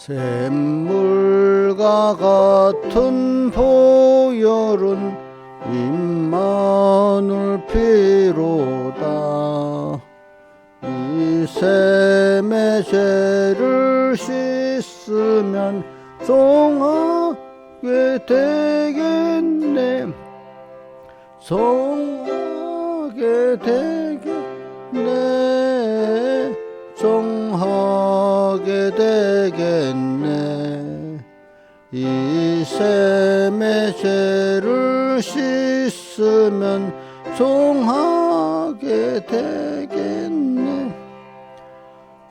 샘물과 같은 보혈은 임마누엘 피로다. 이 샘의 죄를 씻으면 송하게 되겠네. 송하게 되겠네. 송하게 되겠네. 이 샘의 죄를 씻으면 송하게 되겠네.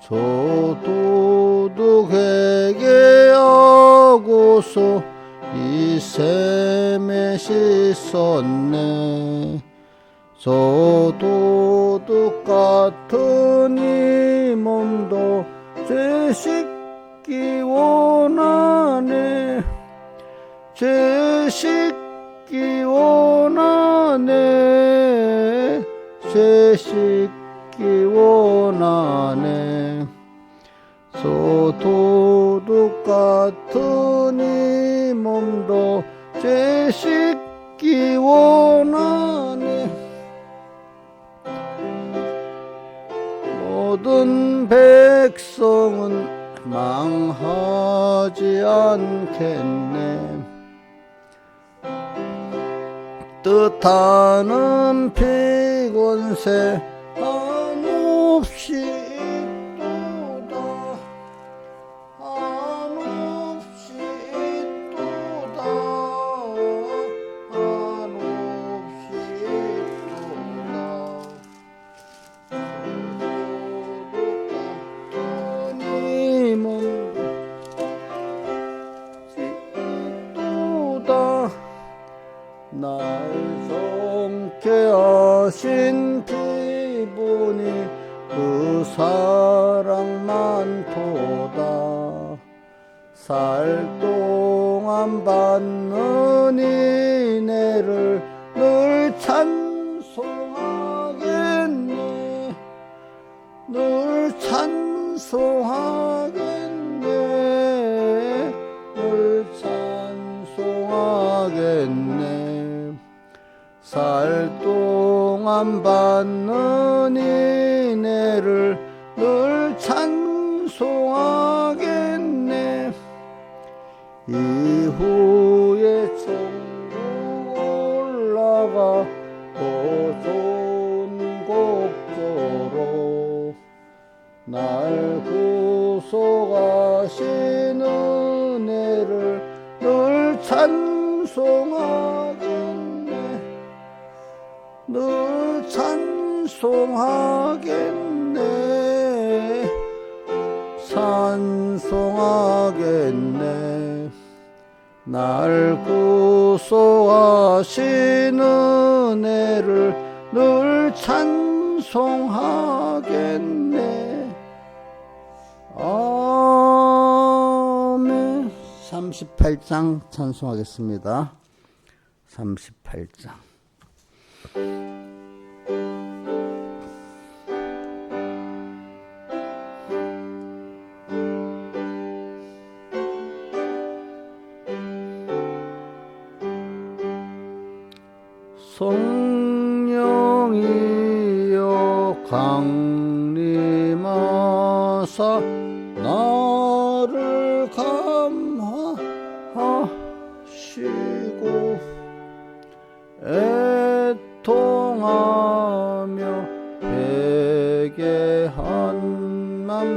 소도둑에게 하고서 이 샘에 씻었네. 소도둑 같은 이 몸도 죄 씻기 원하네. 죄 씻기 원하네. 죄 씻기 원하네. 소도둑 같은 이 몸도 죄 씻기 원하네. 모든 백성은 망하지 않겠네. 뜻하는 피곤새 한없이 있도다. 한없이 있도다. 한없이 있도다. 날 성케 하신 기분이 그 사랑만 도다. 살 동안 받는 은혜를 늘 찬송하겠네. 늘 찬송하겠네. 늘 찬송하겠네. 살 동안 받는 은혜를 늘 찬송하겠네. 이후에 천국 올라가 더 좋은 곡조로 날 구속하신 은혜를 늘 찬송하겠네. 늘 찬송하겠네. 찬송하겠네. 날 구속하신 은혜를 늘 찬송하겠네. 아멘. 38장 찬송하겠습니다. 38장. 성령이여 강림하사 나를 감화하시고 애통하며 회개한 맘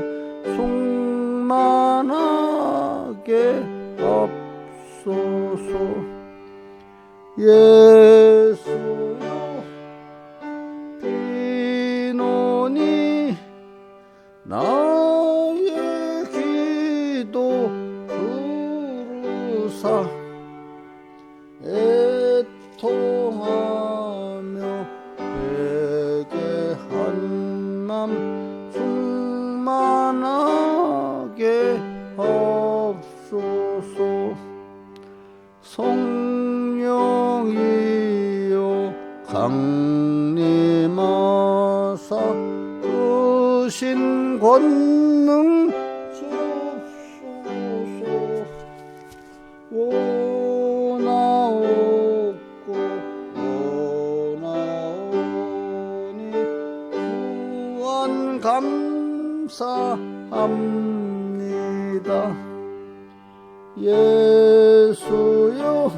충만하게 없소서. 예수여 비노니 나의 기도 들으사 애통하며 회개한 맘 충만하게 없소서. 성령이여 강림하사 크신 권능 주옵소서. 감사합니다. 예수여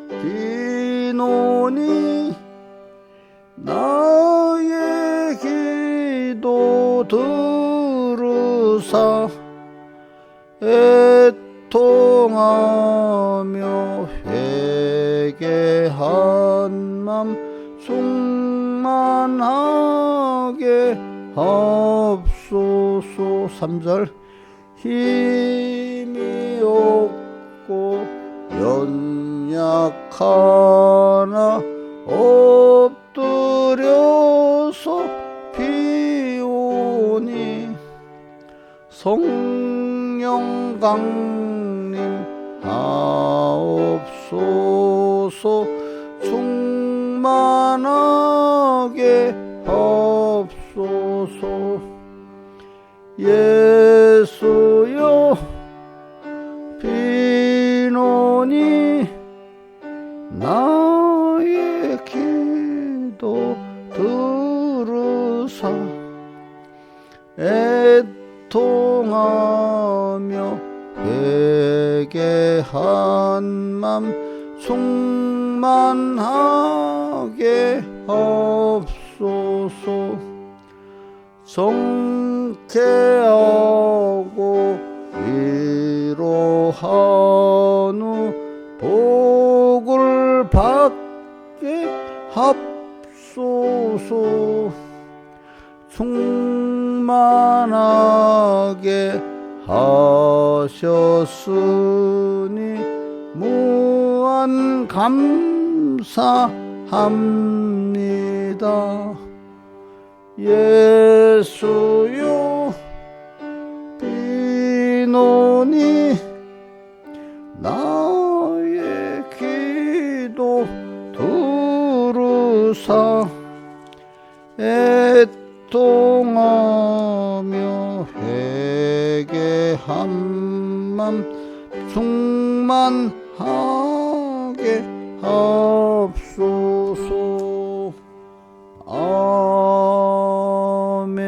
비노니 나의 기도 들으사 애통하며 회개한 맘 충만하게 하옵소서. 3절 힘이 없고 연약하나 엎드려서 비오니 성령 강림 하옵소서. 충만하게 하옵소서. 예수여 비노니 나의 기도 들으사 애통하며 회개한 맘 충만하게 하옵소서. 정케하고 위로한 후 복을 받게 합소서. 충만하게 하셨으니 무한 감사합니다. 예수여 비노니 나의 기도 들으사 애통하며 회개한 맘 충만하게 하옵소서. 아멘.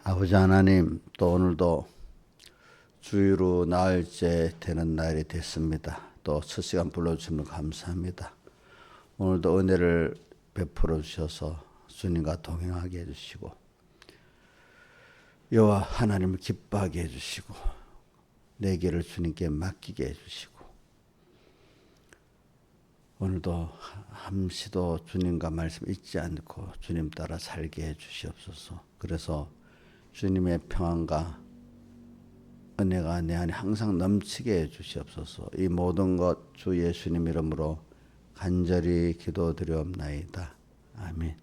아버지 하나님, 또 오늘도 주의로 나흘째 되는 날이 됐습니다. 또 첫 시간 불러주시면 감사합니다. 오늘도 은혜를 베풀어 주셔서 주님과 동행하게 해주시고 여호와 하나님을 기뻐하게 해주시고 내 길을 주님께 맡기게 해주시고 오늘도 함시도 주님과 말씀 잊지 않고 주님 따라 살게 해주시옵소서. 그래서 주님의 평안과 은혜가 내 안에 항상 넘치게 해주시옵소서. 이 모든 것 주 예수님 이름으로 간절히 기도드리옵나이다. 아멘.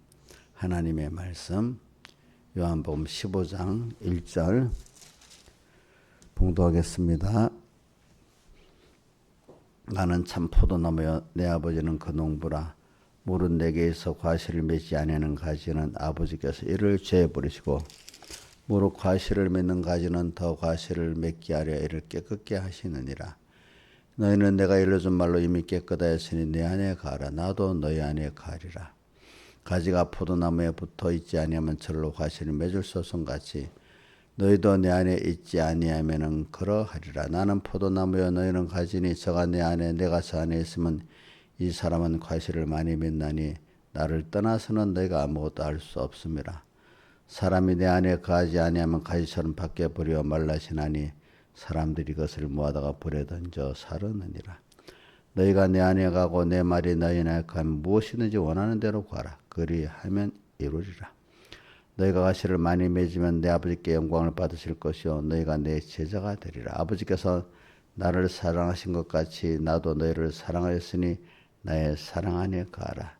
하나님의 말씀 요한복음 15장 1절 봉독하겠습니다. 나는 참 포도나무여 내 아버지는 그 농부라. 물은 내게서 과실을 맺지 아니하는 가지는 아버지께서 이를 죄 버리시고 무릇 과실을 맺는 가지는 더 과실을 맺게 하려 이를 깨끗게 하시느니라. 너희는 내가 일러준 말로 이미 깨끗하 했으니 내 안에 가라. 나도 너희 안에 가리라. 가지가 포도나무에 붙어 있지 아니하면 절로 과실을 맺을 수 없음같이 너희도 내 안에 있지 아니하면은 그러하리라. 나는 포도나무여 너희는 가지니 저가 내 안에 내가 저 안에 있으면 이 사람은 과실을 많이 맺나니 나를 떠나서는 너희가 아무것도 할 수 없음이라. 사람이 내 안에 거하지 아니하면 가지처럼 밖에 버려 말라지나니 사람들이 그것을 모아다가 불에 던져 사르느니라. 너희가 내 안에 가고 내 말이 너희 안에 가면 무엇이든지 원하는 대로 구하라. 그리하면 이루리라. 너희가 가시를 많이 맺으면 내 아버지께 영광을 받으실 것이요 너희가 내 제자가 되리라. 아버지께서 나를 사랑하신 것 같이 나도 너희를 사랑하였으니 나의 사랑 안에 가라.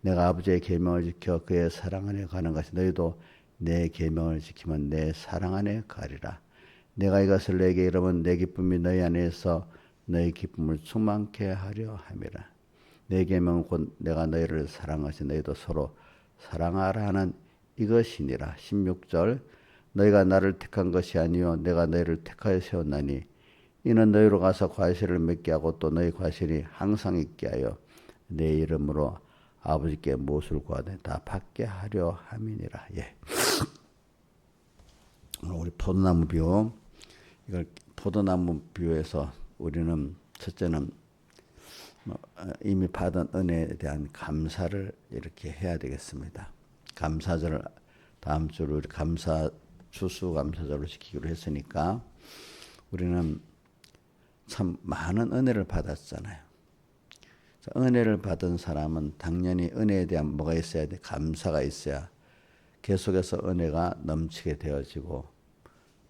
내가 아버지의 계명을 지켜 그의 사랑 안에 가는 것이 너희도 내 계명을 지키면 내 사랑 안에 가리라. 내가 이것을 너에게 이르면 내 기쁨이 너희 안에서 너희 기쁨을 충만케 하려 함이라. 내 계명은 곧 내가 너희를 사랑하시 너희도 서로 사랑하라 하는 이것이니라. 16절 너희가 나를 택한 것이 아니요 내가 너희를 택하여 세웠나니 이는 너희로 가서 과실을 맺게 하고 또 너희 과실이 항상 있게 하여 내 이름으로 아버지께 무엇을 구하든 다 받게 하려 함이니라. 예. 오늘 우리 포도나무 비유, 이걸 포도나무 비유에서 우리는 첫째는 이미 받은 은혜에 대한 감사를 이렇게 해야 되겠습니다. 감사절을 다음 주로 우리 추수감사절로 지키기로 했으니까 우리는 참 많은 은혜를 받았잖아요. 은혜를 받은 사람은 당연히 은혜에 대한 뭐가 있어야 돼? 감사가 있어야 계속해서 은혜가 넘치게 되어지고,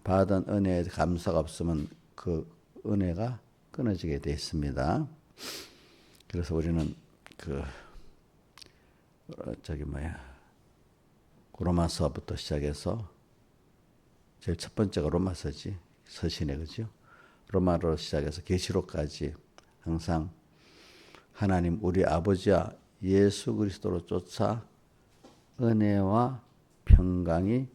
받은 은혜에 감사가 없으면 그 은혜가 끊어지게 되어 있습니다. 그래서 우리는 로마서부터 시작해서 제일 첫 번째가 로마서지, 서신에, 그죠? 로마로 시작해서 계시록까지 항상 하나님 우리 아버지와 예수 그리스도로 쫓아 은혜와 평강이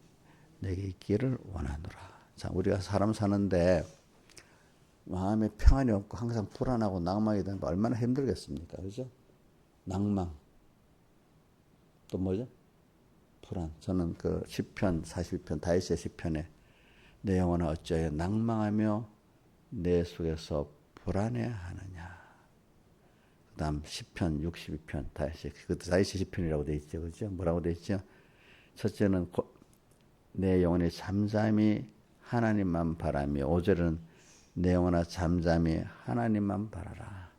내게 있기를 원하노라. 자, 우리가 사람 사는데 마음에 평안이 없고 항상 불안하고 낭망이 되면 얼마나 힘들겠습니까? 그죠? 낭망. 또 뭐죠? 불안. 저는 그 시편 41편 다윗의 시편에 내 영혼아 어찌하여 낭망하며 내 속에서 불안해하느냐. 그다음 시편 62편 다윗의 시편이라고 돼 있죠, 그죠? 뭐라고 돼 있죠? 첫째는 내 영혼이 잠잠히 하나님만 바라며, 5절은 내 영혼아 잠잠히 하나님만 바라라.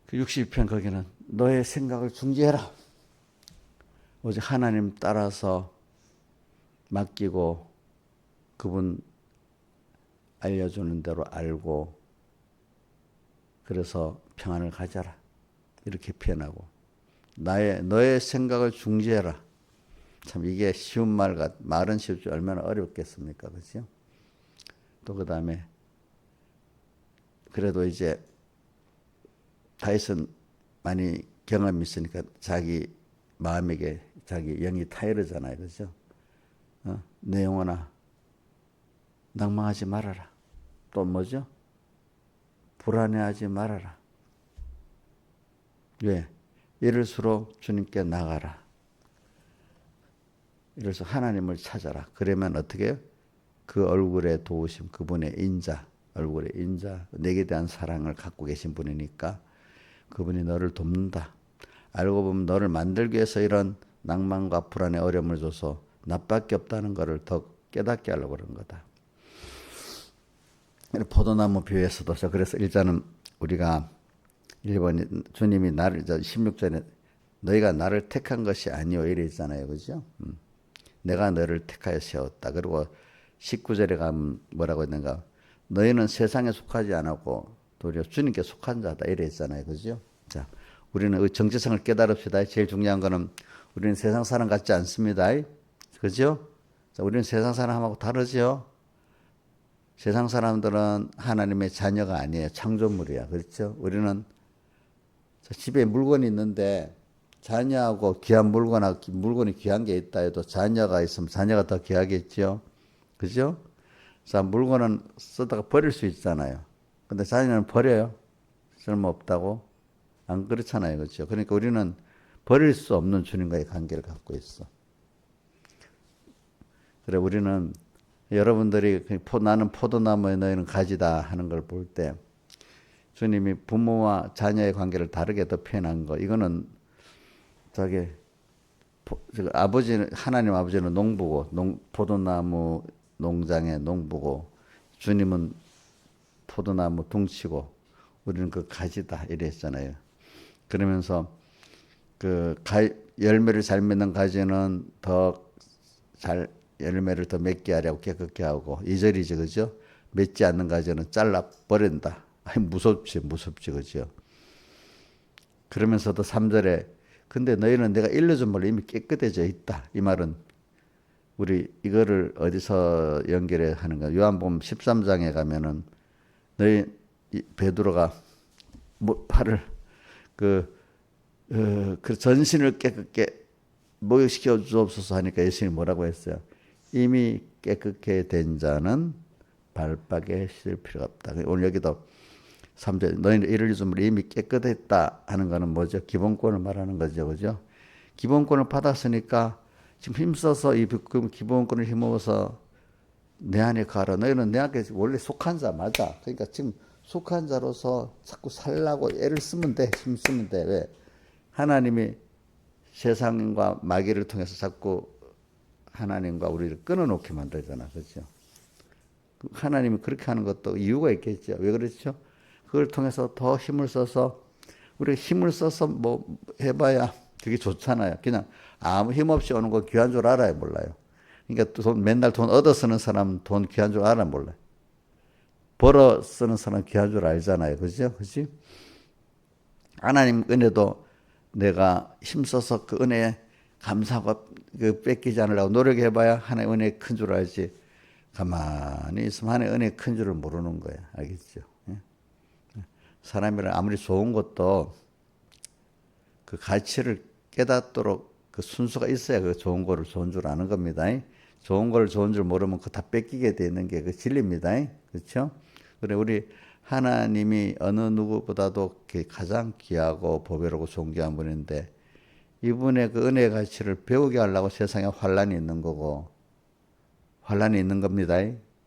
그 62편 거기는 너의 생각을 중지해라. 오직 하나님 따라서 맡기고 그분 알려주는 대로 알고 그래서 평안을 가져라. 이렇게 표현하고, 너의 생각을 중지해라. 참 이게 쉬운 말은 쉽지 얼마나 어렵겠습니까? 그죠? 또 그 다음에 그래도 이제 다윗은 많이 경험이 있으니까 자기 마음에게 자기 영이 타이르잖아요. 그죠? 내 영혼아 낭망하지 말아라. 또 뭐죠? 불안해하지 말아라. 왜? 이럴수록 주님께 나가라. 이래서 하나님을 찾아라. 그러면 어떻게 해요? 그 얼굴에 도우심, 그분의 얼굴의 인자, 내게 대한 사랑을 갖고 계신 분이니까 그분이 너를 돕는다. 알고 보면 너를 만들기 위해서 이런 낭만과 불안의 어려움을 줘서 나밖에 없다는 것을 더 깨닫게 하려고 그런 거다. 포도나무 비유에서도 그래서 일단은 우리가 1번 주님이 나를 16절에 너희가 나를 택한 것이 아니오 이래 있잖아요. 그죠? 내가 너를 택하여 세웠다. 그리고 19절에 가면 뭐라고 했는가? 너희는 세상에 속하지 않았고 도리어 주님께 속한 자다 이래 있잖아요. 그죠? 자, 우리는 정체성을 깨달읍시다. 제일 중요한 거는 우리는 세상 사람 같지 않습니다. 그죠? 자, 우리는 세상 사람하고 다르죠? 세상 사람들은 하나님의 자녀가 아니에요. 창조물이야. 그렇죠? 우리는 집에 물건이 있는데 자녀하고 귀한 물건이 귀한 게 있다 해도 자녀가 있으면 자녀가 더 귀하겠죠. 그죠? 자, 물건은 쓰다가 버릴 수 있잖아요. 근데 자녀는 버려요. 쓸모없다고. 안 그렇잖아요. 그렇죠? 그러니까 우리는 버릴 수 없는 주님과의 관계를 갖고 있어. 그래, 우리는 여러분들이 나는 포도나무에 너희는 가지다 하는 걸 볼 때 주님이 부모와 자녀의 관계를 다르게 더 표현한 거, 이거는 하나님 아버지는 농부고, 포도나무 농장의 농부고, 주님은 포도나무 둥치고, 우리는 그 가지다 이랬잖아요. 그러면서 열매를 잘 맺는 가지는 열매를 더 맺게 하려고 깨끗게 하고, 2절이죠, 그죠? 맺지 않는 가지는 잘라 버린다. 무섭지, 그죠? 그러면서도 3절에 근데 너희는 내가 일러준 말로 이미 깨끗해져 있다. 이 말은 우리 이거를 어디서 연결해 하는가? 요한복음 13장에 가면은 베드로가 팔을 그 전신을 깨끗게 목욕시켜 주옵소서 하니까 예수님이 뭐라고 했어요? 이미 깨끗게 된 자는 발바닥에 씻을 필요가 없다. 오늘 여기도 3절 너희는 이를 잊음으로 이미 깨끗했다 하는 거는 뭐죠? 기본권을 말하는 거죠. 그죠? 기본권을 받았으니까 지금 힘써서 이 기본권을 힘입어서 내 안에 가라. 너희는 내 안에 원래 속한 자 맞아. 그러니까 지금 속한 자로서 자꾸 살라고 애를 쓰면 돼. 힘쓰면 돼. 왜? 하나님이 세상과 마귀를 통해서 자꾸 하나님과 우리를 끊어놓게 만들잖아. 그렇죠? 하나님이 그렇게 하는 것도 이유가 있겠죠. 왜 그렇죠? 그걸 통해서 더 힘을 써서 우리가 힘을 써서 뭐 해봐야 그게 좋잖아요. 그냥 아무 힘 없이 오는 거 귀한 줄 알아요, 몰라요? 그러니까 맨날 돈 얻어 쓰는 사람은 돈 귀한 줄 알아, 몰라요? 벌어 쓰는 사람은 귀한 줄 알잖아요. 그죠? 그지? 하나님 은혜도 내가 힘써서 그 은혜에 감사하고 그 뺏기지 않으려고 노력해봐야 하나님 은혜 큰 줄 알지. 가만히 있으면 하나님 은혜 큰 줄을 모르는 거야. 알겠죠? 사람이랑 아무리 좋은 것도 그 가치를 깨닫도록 그 순수가 있어야 그 좋은 거를 좋은 줄 아는 겁니다. 좋은 걸 좋은 줄 모르면 그 다 뺏기게 되는 게 그 진리입니다. 그렇죠? 그래 우리 하나님이 어느 누구보다도 가장 귀하고 보배롭고 존귀한 분인데 이분의 그 은혜의 가치를 배우게 하려고 세상에 환란이 있는 거고 환란이 있는 겁니다.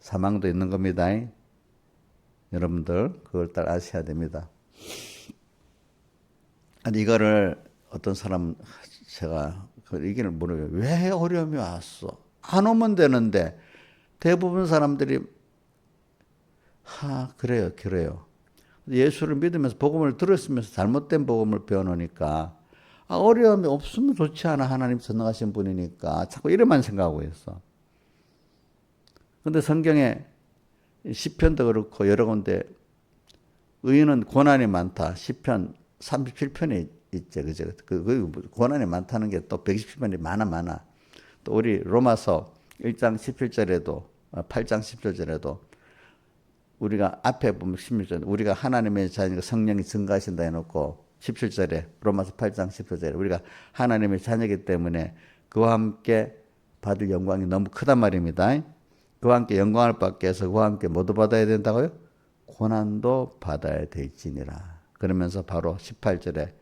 사망도 있는 겁니다. 여러분들 그걸 딱 아셔야 됩니다. 아니 이거를 어떤 사람 제가 이게 모르겠어요. 왜 어려움이 왔어? 안 오면 되는데 대부분 사람들이 그래요. 예수를 믿으면서 복음을 들었으면서 잘못된 복음을 배워놓으니까 어려움이 없으면 좋지 않아. 하나님 선능하신 분이니까 자꾸 이래만 생각하고 있어. 근데 성경에 시편도 그렇고 여러 군데 의인은 고난이 많다. 시편 37편에 있죠. 그죠? 그 고난이 많다는 게 또 127편이 많아. 또 우리 로마서 1장 17절에도 8장 17절에도 우리가 앞에 보면 16절 우리가 하나님의 자녀가 성령이 증가하신다 해놓고 17절에 로마서 8장 17절에 우리가 하나님의 자녀이기 때문에 그와 함께 받을 영광이 너무 크단 말입니다. 그와 함께 영광을 받기 위해서 그와 함께 뭐도 받아야 된다고요? 고난도 받아야 될지니라. 그러면서 바로 18절에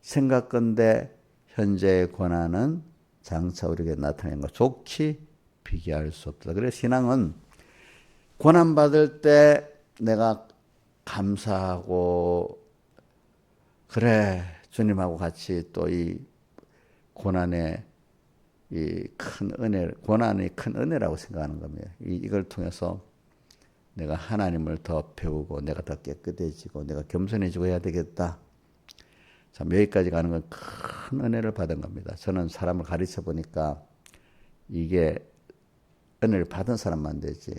생각건대 현재의 고난은 장차 우리에게 나타낸 것 좋게 비교할 수 없다. 그래서 신앙은 고난받을 때 내가 감사하고 그래 주님하고 같이 또 이 고난의 이 큰 은혜, 고난이 큰 은혜라고 생각하는 겁니다. 이걸 통해서 내가 하나님을 더 배우고 내가 더 깨끗해지고 내가 겸손해지고 해야 되겠다. 참 여기까지 가는 건 큰 은혜를 받은 겁니다. 저는 사람을 가르쳐 보니까 이게 은혜를 받은 사람만 되지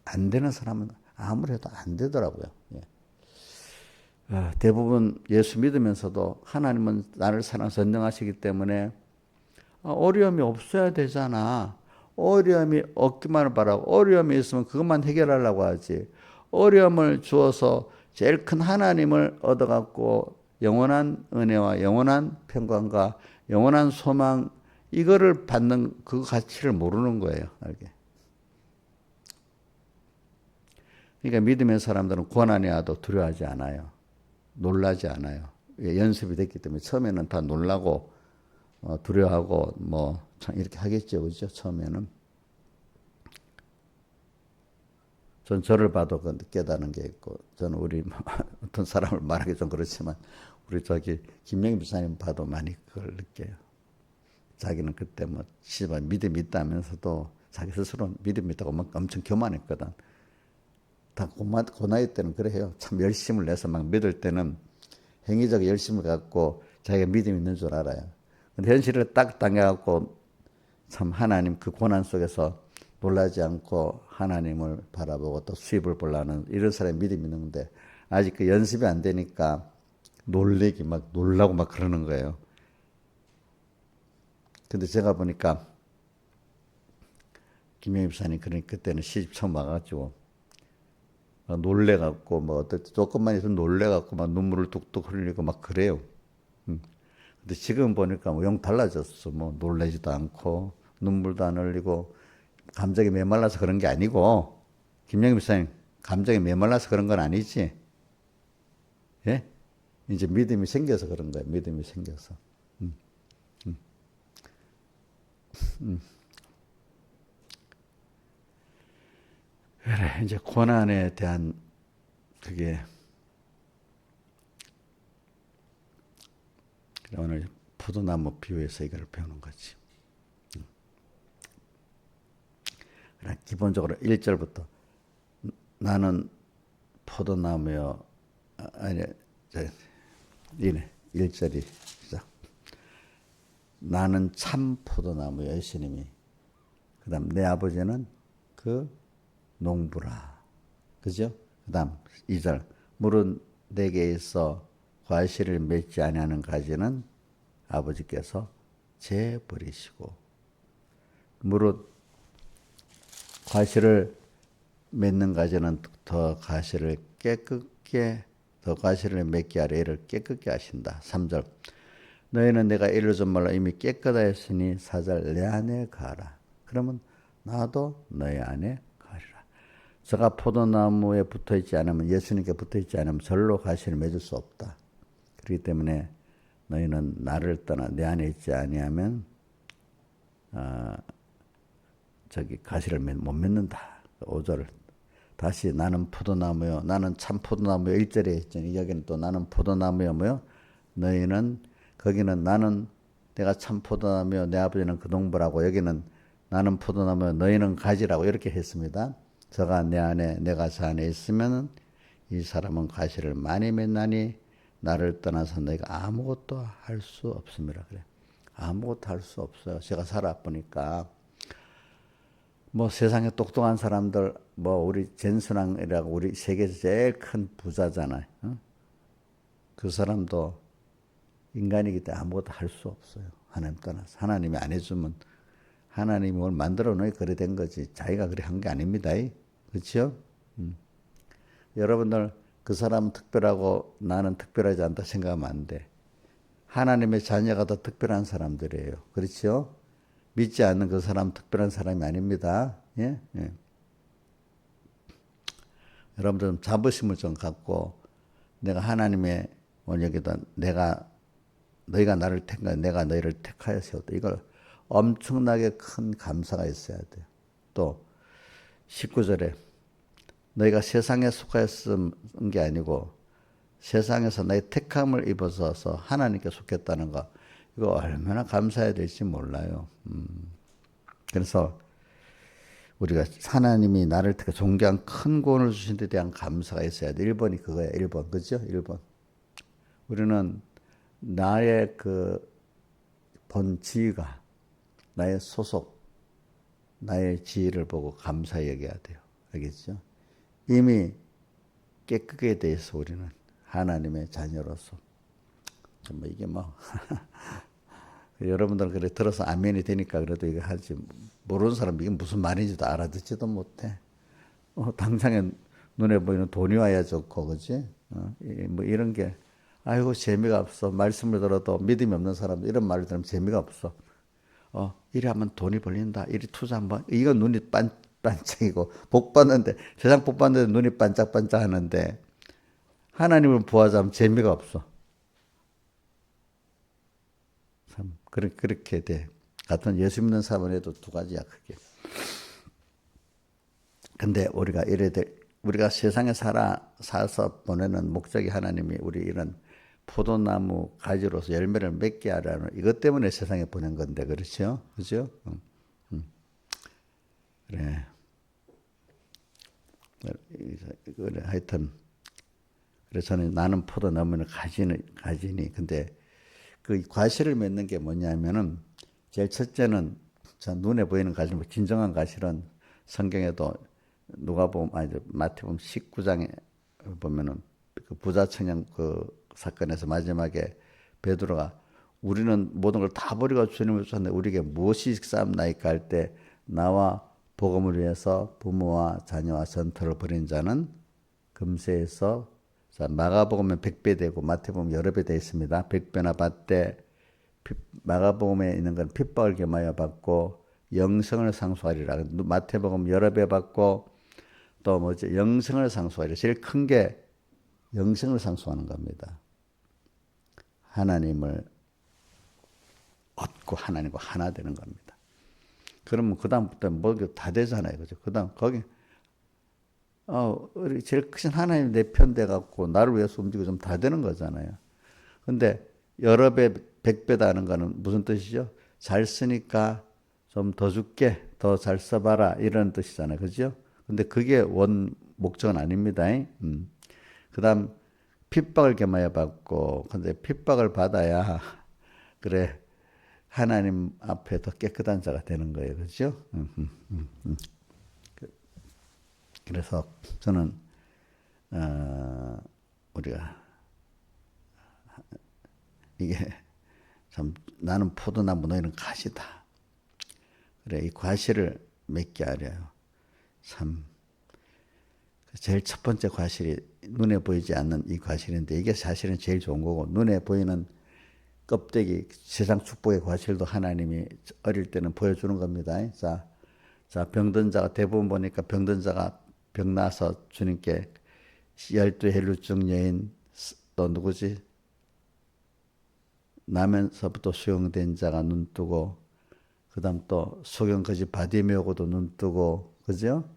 안 되는 사람은 아무래도 안 되더라고요. 대부분 예수 믿으면서도 하나님은 나를 사랑해서 전능하시기 때문에 어려움이 없어야 되잖아. 어려움이 없기만을 바라고 어려움이 있으면 그것만 해결하려고 하지. 어려움을 주어서 제일 큰 하나님을 얻어갖고 영원한 은혜와 영원한 평강과 영원한 소망 이거를 받는 그 가치를 모르는 거예요. 알게. 그러니까 믿음의 사람들은 고난이 와도 두려워하지 않아요. 놀라지 않아요. 연습이 됐기 때문에 처음에는 다 놀라고 두려워하고 뭐 참 이렇게 하겠죠, 그죠? 처음에는 전 저를 봐도 깨닫는 게 있고 저는 우리 어떤 사람을 말하기 좀 그렇지만 우리 김영희 비사님 봐도 많이 그걸 느껴요. 자기는 그때 뭐 시발 믿음이 있다면서도 자기 스스로 믿음이 있다고 막 엄청 교만했거든. 다 고나이 때는 그래요. 참 열심을 내서 막 믿을 때는 행위적 열심을 갖고 자기가 믿음이 있는 줄 알아요. 근데 현실을 딱 당해갖고 참 하나님 그 고난 속에서 놀라지 않고 하나님을 바라보고 또 수입을 보려는 이런 사람이 믿음이 있는데 아직 그 연습이 안 되니까 놀라고 막 그러는 거예요. 근데 제가 보니까 김영희 집사님 그때는 시집 처음 와가지고 놀래갖고 뭐 조금만 있으면 놀래갖고 막 눈물을 뚝뚝 흘리고 막 그래요. 근데 지금 보니까 뭐 영 달라졌어. 뭐 놀래지도 않고 눈물도 안 흘리고 감정이 메말라서 그런 게 아니고 김영희 집사님 감정이 메말라서 그런 건 아니지. 예? 이제 믿음이 생겨서 그런 거예요. 믿음이 생겨서. 그래, 이제 고난에 대한 그게 오늘 포도나무 비유에서 이걸 배우는 거지. 그래, 기본적으로 1절부터 나는 포도나무여 아니 이네 1절이 시작. 나는 참 포도나무여 예수님이 그다음 내 아버지는 그 농부라. 그죠? 그다음 2절 물은 내게 있어 과실을 맺지 아니하는 가지는 아버지께서 재버리시고 무릇 과실을 맺는 가지는 더 과실을 깨끗게 더 과실을 맺게 하려 이를 깨끗게 하신다. 3절 너희는 내가 이르지 말라 이미 깨끗하 했으니 4절 내 안에 가라. 그러면 나도 너희 안에 가리라. 저가 포도나무에 붙어있지 않으면 예수님께 붙어있지 않으면 절로 과실을 맺을 수 없다. 그렇기 때문에 너희는 나를 떠나 내 안에 있지 아니하면 가시를 못 맺는다. 5절 다시 나는 포도나무요 나는 참 포도나무요 1절에 했더니 여기는 또 나는 포도나무요 뭐요 너희는 거기는 나는 내가 참 포도나무요 내 아버지는 그 농부라고 여기는 나는 포도나무요 너희는 가지라고 이렇게 했습니다. 저가 내 안에 내가 저 안에 있으면 이 사람은 가시를 많이 맺나니 나를 떠나서 너희가 아무것도 할 수 없습니다. 그래. 아무것도 할 수 없어요. 제가 살아보니까 뭐 세상에 똑똑한 사람들 뭐 우리 젠슨왕이라고 우리 세계에서 제일 큰 부자잖아요. 어? 그 사람도 인간이기 때문에 아무것도 할 수 없어요. 하나님 떠나서 하나님이 안 해주면 하나님이 뭘 만들어 놓으니 그래 된 거지 자기가 그래 한 게 아닙니다. 그렇죠? 여러분들 그 사람은 특별하고 나는 특별하지 않다 생각하면 안 돼. 하나님의 자녀가 더 특별한 사람들이에요. 그렇죠? 믿지 않는 그 사람 특별한 사람이 아닙니다. 예? 예. 여러분들 좀 자부심을 좀 갖고 내가 하나님의 원역이다. 너희가 나를 택하여 내가 너희를 택하여 세웠다. 이걸 엄청나게 큰 감사가 있어야 돼요. 또 19절에 너희가 세상에 속하였은 게 아니고 세상에서 나의 택함을 입어서 하나님께 속했다는 거 이거 얼마나 감사해야 될지 몰라요. 그래서 우리가 하나님이 나를 택해 존귀한 큰 구원을 주신 데 대한 감사가 있어야 돼. 1번이 그거야. 1번. 그죠? 1번. 우리는 나의 그 본 지위가 나의 소속 나의 지위를 보고 감사히 여겨야 돼요. 알겠죠? 이미 깨끗하게 돼서 우리는 하나님의 자녀로서 뭐 이게 뭐 여러분들 그래 들어서 아멘이 되니까 그래도 이거 하지 모르는 사람 이게 무슨 말인지도 알아듣지도 못해. 당장에 눈에 보이는 돈이 와야 좋고 그지? 뭐 이런 게 아이고 재미가 없어. 말씀을 들어도 믿음이 없는 사람들 이런 말을 들으면 재미가 없어. 이리 하면 돈이 벌린다. 이리 투자 한번 이건 눈이 반짝이고 복 받는데 세상 복 받는데 눈이 반짝반짝 하는데 하나님을 부하자면 재미가 없어. 참 그렇게 돼. 같은 예수 믿는 사람은 해도 두 가지야 크게. 근데 우리가 세상에 살아서 보내는 목적이 하나님이 우리 이런 포도나무 가지로서 열매를 맺게 하라는 이것 때문에 세상에 보낸 건데 그렇죠? 그죠? 그래. 그래 하여튼 그래서 저는 나는 포도나무는 가지니 근데 그 과실을 맺는 게 뭐냐면은 제일 첫째는 눈에 보이는 가실, 진정한 가실은 성경에도 마태복음 19장에 보면은 그 부자 청년 그 사건에서 마지막에 베드로가 우리는 모든 걸 다 버리고 주님을 쫓았는데 우리에게 무엇이 쌓였나이까 할 때 나와 복음을 위해서 부모와 자녀와 전터를 버린 자는 금세에서 마가복음은 100배 되고 마태복음 여러 배 되어 있습니다. 100배나 받되 마가복음에 있는 건 핍박을 겸하여 받고 영생을 상속하리라. 마태복음 여러 배 받고 또 영생을 상속하리라. 제일 큰 게 영생을 상속하는 겁니다. 하나님을 얻고 하나님과 하나 되는 겁니다. 그러면 그 다음부터 뭐 다 되잖아요, 그죠? 그 다음 거기 우리 제일 크신 하나님 내 편 돼 갖고 나를 위해서 움직이고 좀 다 되는 거잖아요. 근데 여러 배, 100배다 하는 거는 무슨 뜻이죠? 잘 쓰니까 좀 더 줄게, 더 잘 써봐라 이런 뜻이잖아요, 그죠? 근데 그게 원 목적은 아닙니다. 그다음 핍박을 겸하여 받고, 근데 핍박을 받아야 그래 하나님 앞에 더 깨끗한 자가 되는 거예요, 그죠? 그래서 저는 우리가 이게 참 나는 포도나무 너희는 가시다. 그래 이 과실을 맺게 하려요. 참 제일 첫 번째 과실이 눈에 보이지 않는 이 과실인데 이게 사실은 제일 좋은 거고 눈에 보이는 껍데기 세상 축복의 과실도 하나님이 어릴 때는 보여주는 겁니다. 자 병든 자가 대부분 보니까 병든 자가 병 나서 주님께 12 헬루증 여인 또 누구지? 나면서부터 수용된 자가 눈 뜨고 그다음 또 소경 거지 바디메오고도 눈 뜨고 그죠?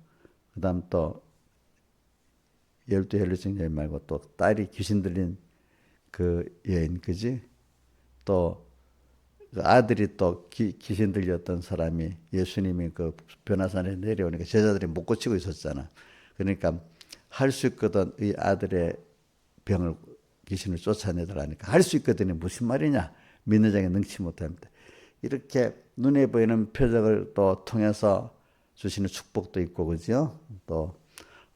그다음 또 12 헬루증 여인 말고 또 딸이 귀신 들린 그 여인 그지? 또 그 아들이 또 귀신 들렸던 사람이 예수님이 그 변화산에 내려오니까 제자들이 못 고치고 있었잖아. 그러니까 할 수 있거든 이 아들의 병을 귀신을 쫓아내더라니까 할 수 있거든요. 무슨 말이냐? 믿는 자에게 능치 못합니다. 이렇게 눈에 보이는 표적을 또 통해서 주시는 축복도 있고 그죠? 또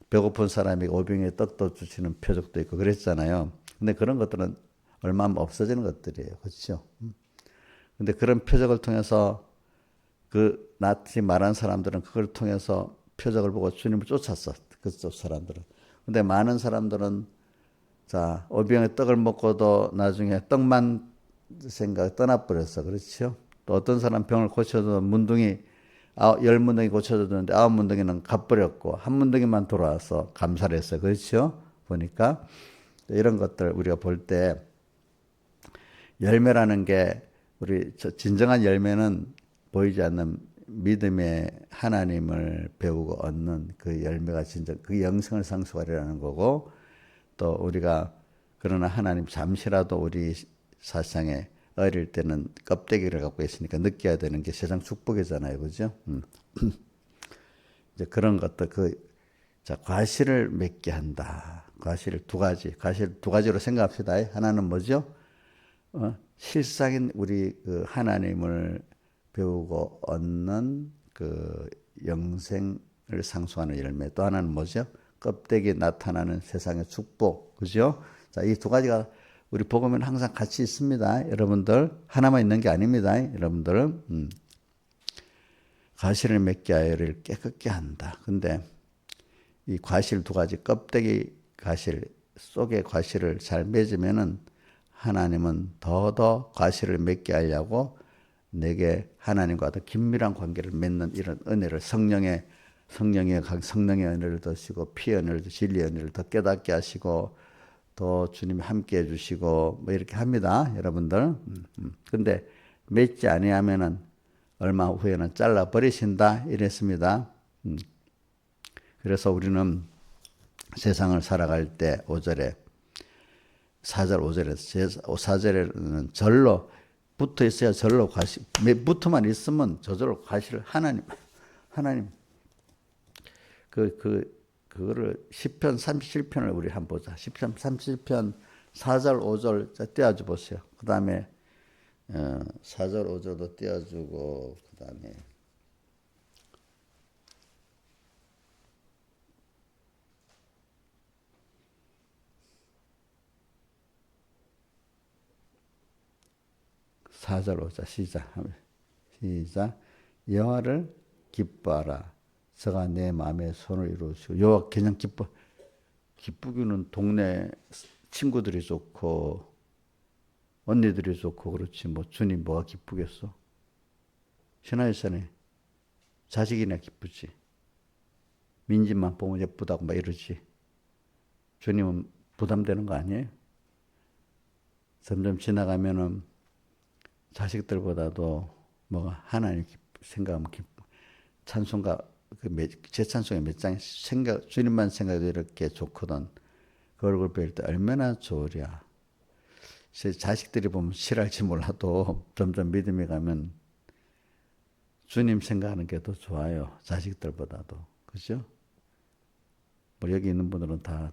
배고픈 사람에게 오병이의 떡도 주시는 표적도 있고 그랬잖아요. 근데 그런 것들은 얼마 안 없어지는 것들이에요. 그렇죠? 근데 그런 표적을 통해서 그 나티 말한 사람들은 그걸 통해서 표적을 보고 주님을 쫓았어. 그쪽 사람들은. 근데 많은 사람들은 자, 오병의 떡을 먹고도 나중에 떡만 생각 떠나버렸어. 그렇죠? 또 어떤 사람 병을 고쳐도 문둥이, 10문둥이 고쳐줬는데 9문둥이는 가버렸고, 한 문둥이만 돌아와서 감사를 했어요. 그렇죠? 보니까. 이런 것들 우리가 볼 때, 열매라는 게, 우리 진정한 열매는 보이지 않는 믿음의 하나님을 배우고 얻는 그 열매가 진짜 그 영성을 상속하리라는 거고, 또 우리가 그러나 하나님 잠시라도 우리 사상에 어릴 때는 껍데기를 갖고 있으니까 느껴야 되는 게 세상 축복이잖아요, 그죠? 이제 그런 것도 자 과실을 맺게 한다. 과실 두 가지, 과실 두 가지로 생각합시다. 하나는 뭐죠? 실상인 우리 그 하나님을 배우고 얻는 그 영생을 상수하는 열매. 또 하나는 뭐죠? 껍데기에 나타나는 세상의 축복. 그죠? 자, 이 두 가지가 우리 복음에는 항상 같이 있습니다. 여러분들, 하나만 있는 게 아닙니다. 여러분들, 과실을 맺게 하여를 깨끗게 한다. 근데 이 과실 두 가지, 껍데기 과실, 속의 과실을 잘 맺으면은 하나님은 더더 과실을 맺게 하려고 내게 하나님과 더 긴밀한 관계를 맺는 이런 은혜를 성령의 은혜를 더시고 피의 은혜를 진리의 은혜를 더 깨닫게 하시고 또 주님이 함께 해주시고 뭐 이렇게 합니다, 여러분들. 근데 맺지 아니하면은 얼마 후에는 잘라 버리신다 이랬습니다. 그래서 우리는 세상을 살아갈 때 5절에 4절 5절에서 4절에는 절로 붙어 있어야 절로 과실, 붙어만 있으면 저절로 과실을 하나님 그거를 시편 37편을 우리 한번 보자. 시편 37편 4절 5절 떼어줘 보세요. 그 다음에 4절 5절도 떼어주고 그 다음에 4절 5절 시작. 여호와를 기뻐하라. 저가 내 마음의 손을 이루시고 여호와 그냥 기쁘기는 동네 친구들이 좋고 언니들이 좋고 그렇지 뭐 주님 뭐가 기쁘겠어? 신하일산에 자식이나 기쁘지. 민지만 보면 예쁘다고 막 이러지. 주님은 부담되는 거 아니에요? 점점 지나가면은 자식들보다도 뭐 하나님 생각하면 찬송가 제 찬송에 몇 장 주님만 생각해도 이렇게 좋거든. 그 얼굴 뵐 때 얼마나 좋으랴. 제 자식들이 보면 싫어할지 몰라도 점점 믿음이 가면 주님 생각하는 게 더 좋아요. 자식들보다도. 그죠? 뭐 여기 있는 분들은 다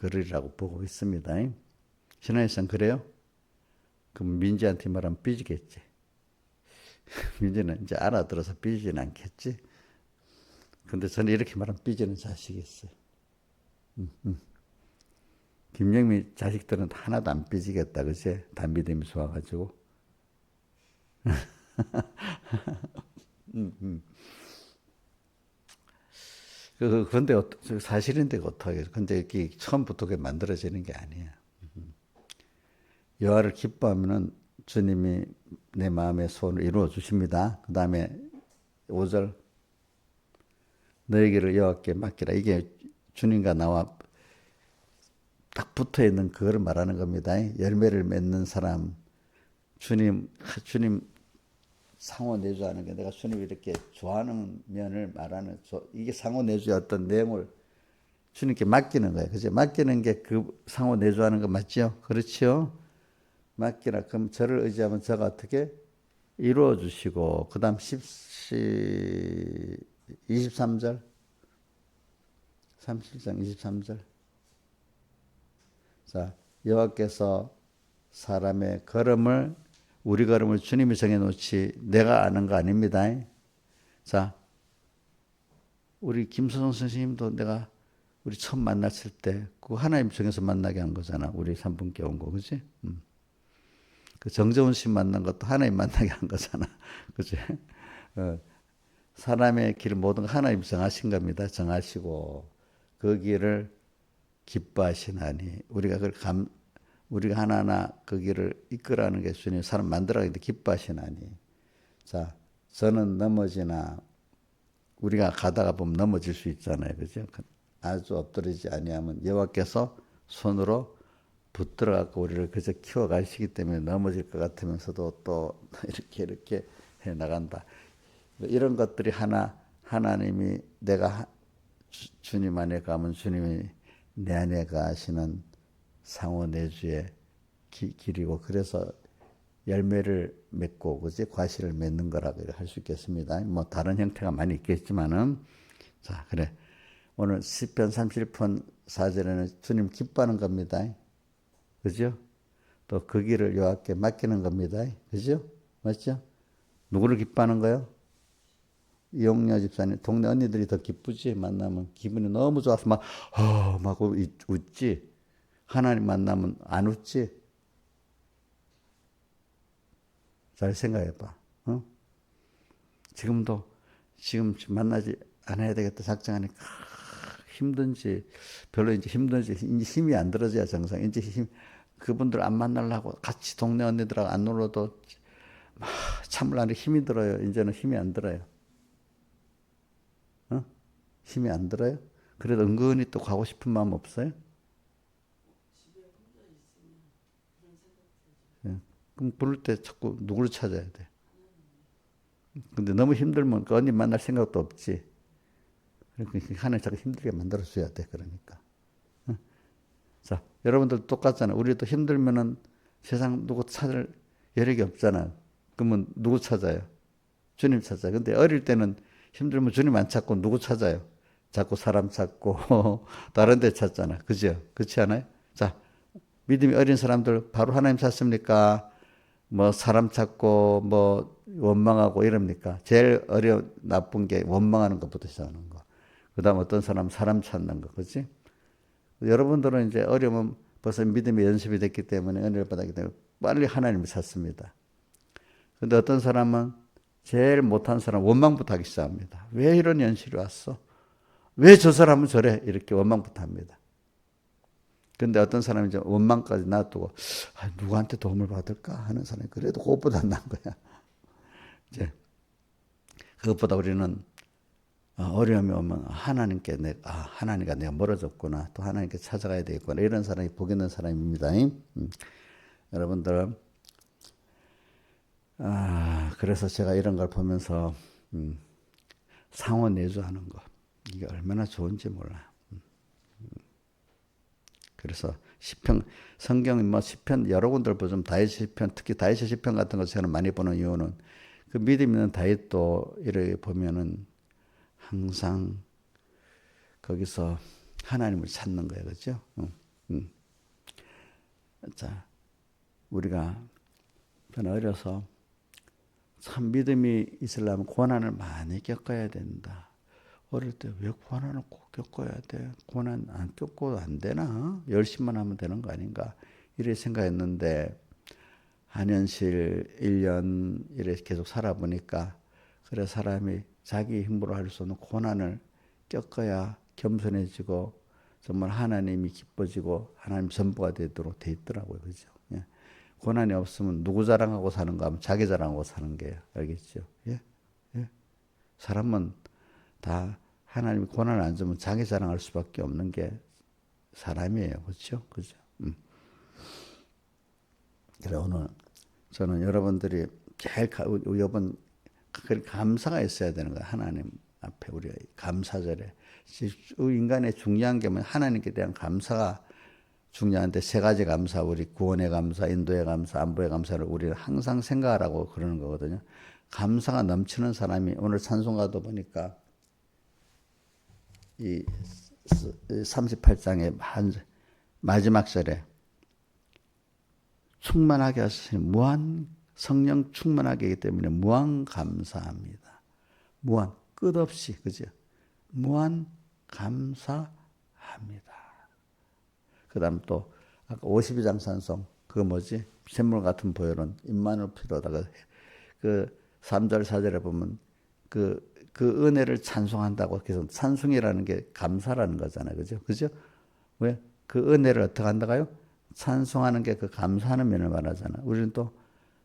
그러리라고 보고 있습니다. 신앙에서는 그래요? 그럼 민지한테 말하면 삐지겠지. 민지는 이제 알아들어서 삐지는 않겠지. 근데 저는 이렇게 말하면 삐지는 자식이 있어요. 김영미 자식들은 하나도 안 삐지겠다. 그치? 다 믿음이 좋아가지고. 그런데 사실인데 어떻게? 근데 이게 처음부터 그게 만들어지는 게 아니에요. 여호와를 기뻐하면은 주님이 내 마음의 소원을 이루어 주십니다. 그 다음에 5절 너희에게를 여호와께 맡기라. 이게 주님과 나와 딱 붙어 있는 그걸 말하는 겁니다. 열매를 맺는 사람, 주님 상호 내주하는 게 내가 주님이 이렇게 좋아하는 면을 말하는 이게 상호 내주의 어떤 내용을 주님께 맡기는 거예요. 그죠? 맡기는 게 그 상호 내주하는 거 맞죠? 그렇죠? 맡기라. 그럼 저를 의지하면 저가 어떻게 이루어 주시고 그다음 23절 37장 23절 자 여호와께서 사람의 걸음을 우리 걸음을 주님이 정해놓지 내가 아는 거 아닙니다. 자 우리 김수성 선생님도 내가 우리 처음 만났을 때 그 하나님 정해서 만나게 한 거잖아. 우리 산분께 온 거 그지? 그 정재훈 씨 만난 것도 하나님 만나게 한 거잖아. 그지? 사람의 길 모든 거 하나님 정하신 겁니다. 정하시고 그 길을 기뻐하시나니 우리가 하나하나 그 길을 이끌어가는 게 주님 사람 만들어가는데 기뻐하시나니 자 저는 넘어지나 우리가 가다가 보면 넘어질 수 있잖아요. 그죠? 아주 엎드리지 아니하면 여호와께서 손으로 붙들어갖고 우리를 그저 키워가시기 때문에 넘어질 것 같으면서도 또 이렇게 해나간다. 이런 것들이 하나님이 내가 주님 안에 가면 주님이 내 안에 가시는 상호 내주의 길이고 그래서 열매를 맺고 그지 과실을 맺는 거라고 할 수 있겠습니다. 뭐 다른 형태가 많이 있겠지만은 자 그래 오늘 시편 31편 4절에는 주님 기뻐하는 겁니다. 그죠? 또 그 길을 여호와께 맡기는 겁니다. 그죠? 맞죠? 누구를 기뻐하는 거요? 이용녀 집사님 동네 언니들이 더 기쁘지 만나면 기분이 너무 좋아서 막 웃지. 하나님 만나면 안 웃지. 잘 생각해봐. 지금 만나지 않아야 되겠다 작정하니까 힘든지 별로 이제 힘든지 힘이 안 들어져야 정상. 이제 그분들 안 만나려고 같이 동네 언니들하고 안 놀러도 참으려니 힘이 들어요. 이제는 힘이 안 들어요. 힘이 안 들어요? 그래도 은근히 또 가고 싶은 마음 없어요? 예. 그럼 부를 때 자꾸 누구를 찾아야 돼? 근데 너무 힘들면 그 언니 만날 생각도 없지. 그러니까 하나님 자꾸 힘들게 만들어줘야 돼. 그러니까. 자, 여러분들 똑같잖아요. 우리도 힘들면은 세상 누구 찾을 여력이 없잖아. 그러면 누구 찾아요? 주님 찾아요. 근데 어릴 때는 힘들면 주님 안 찾고 누구 찾아요? 자꾸 사람 찾고 다른 데 찾잖아. 그죠? 그렇지 않아요? 자, 믿음이 어린 사람들 바로 하나님 찾습니까? 뭐 사람 찾고 뭐 원망하고 이럽니까? 제일 나쁜 게 원망하는 것부터 시작하는 거. 그 다음 어떤 사람 찾는 거. 그렇지? 여러분들은 이제 어려우면 벌써 믿음의 연습이 됐기 때문에 은혜를 받았기 때문에 빨리 하나님을 찾습니다. 근데 어떤 사람은 제일 못한 사람 원망부터 하기 시작합니다. 왜 이런 현실이 왔어? 왜 저 사람은 저래? 이렇게 원망부터 합니다. 근데 어떤 사람이 이제 원망까지 놔두고 누구한테 도움을 받을까 하는 사람이 그래도 그것보다 안 난 거야. 이제 그것보다 우리는 어려움이 오면 하나님과 내가 멀어졌구나. 또 하나님께 찾아가야 되겠구나. 이런 사람이 복 있는 사람입니다. 여러분들, 그래서 제가 이런 걸 보면서, 상호 내주하는 거. 이게 얼마나 좋은지 몰라요. 그래서 시편, 성경 시편 여러 군데를 보면 다윗 시편, 특히 다윗 시편 같은 거 저는 많이 보는 이유는 그 믿음 있는 다윗도 이렇게 보면은 항상 거기서 하나님을 찾는 거예요. 그렇죠? 자, 우리가 저는 어려서 참 믿음이 있으려면 고난을 많이 겪어야 된다. 어릴 때 왜 고난을 꼭 겪어야 돼? 고난 안 겪고도 안 되나? 열심만 하면 되는 거 아닌가? 이렇게 생각했는데 한현실 1년 이렇게 계속 살아보니까 그래 사람이 자기 힘으로 할 수 없는 고난을 겪어야 겸손해지고 정말 하나님이 기뻐지고 하나님 전부가 되도록 돼 있더라고요. 그죠? 예. 고난이 없으면 누구 자랑하고 사는가 하면 자기 자랑하고 사는 게요. 알겠죠? 예? 예? 사람은 다 하나님이 고난을 안 주면 자기 자랑할 수밖에 없는 게 사람이에요. 그렇죠? 그죠? 그래 오늘 저는 여러분들이 제일 이번 감사가 있어야 되는 거예요. 하나님 앞에 우리 감사절에 인간의 중요한 게 뭐냐 하나님께 대한 감사가 중요한데 세 가지 감사, 우리 구원의 감사, 인도의 감사, 안보의 감사를 우리는 항상 생각하라고 그러는 거거든요. 감사가 넘치는 사람이 오늘 찬송가도 보니까 이 38장의 마지막 절에 충만하게 하시니 성령 충만하게 하기 때문에 무한 감사합니다. 무한 끝없이 그죠? 무한 감사합니다. 그다음 또 아까 52장 찬송 그거 뭐지? 샘물 같은 보혈은 입만을 필요하다가 그 3절 4절에 보면 그 은혜를 찬송한다고 해서 찬송이라는 게 감사라는 거잖아요. 그죠? 그죠? 왜? 그 은혜를 어떻게 한다가요? 찬송하는 게 그 감사하는 면을 말하잖아. 우리는 또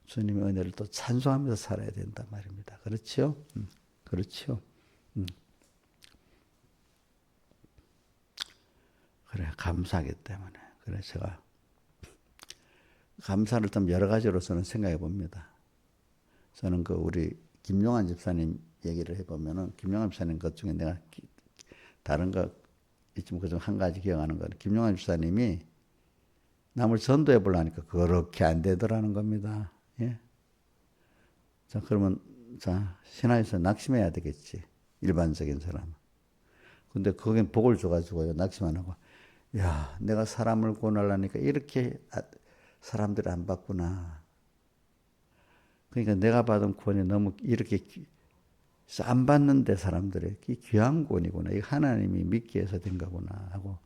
주님의 은혜를 또 찬송하면서 살아야 된단 말입니다. 그렇죠? 그렇죠? 그래, 감사하기 때문에. 그래, 제가 감사를 좀 여러 가지로 저는 생각해 봅니다. 저는 우리 김용환 집사님 얘기를 해보면은, 김용환 집사님 것 중에 내가 다른 거 있지만 그중 한 가지 기억하는 거는, 김용환 집사님이 남을 전도해 보려니까 그렇게 안 되더라는 겁니다. 예? 자, 그러면, 신화에서 낙심해야 되겠지. 일반적인 사람은. 근데 거긴 복을 줘가지고요, 낙심 안 하고. 야, 내가 사람을 구원하려니까 이렇게 사람들이 안 받구나. 그러니까 내가 받은 구원이 너무 이렇게 안 받는데 사람들이 귀한 구원이구나. 이거 하나님이 믿기 위해서 된 거구나 하고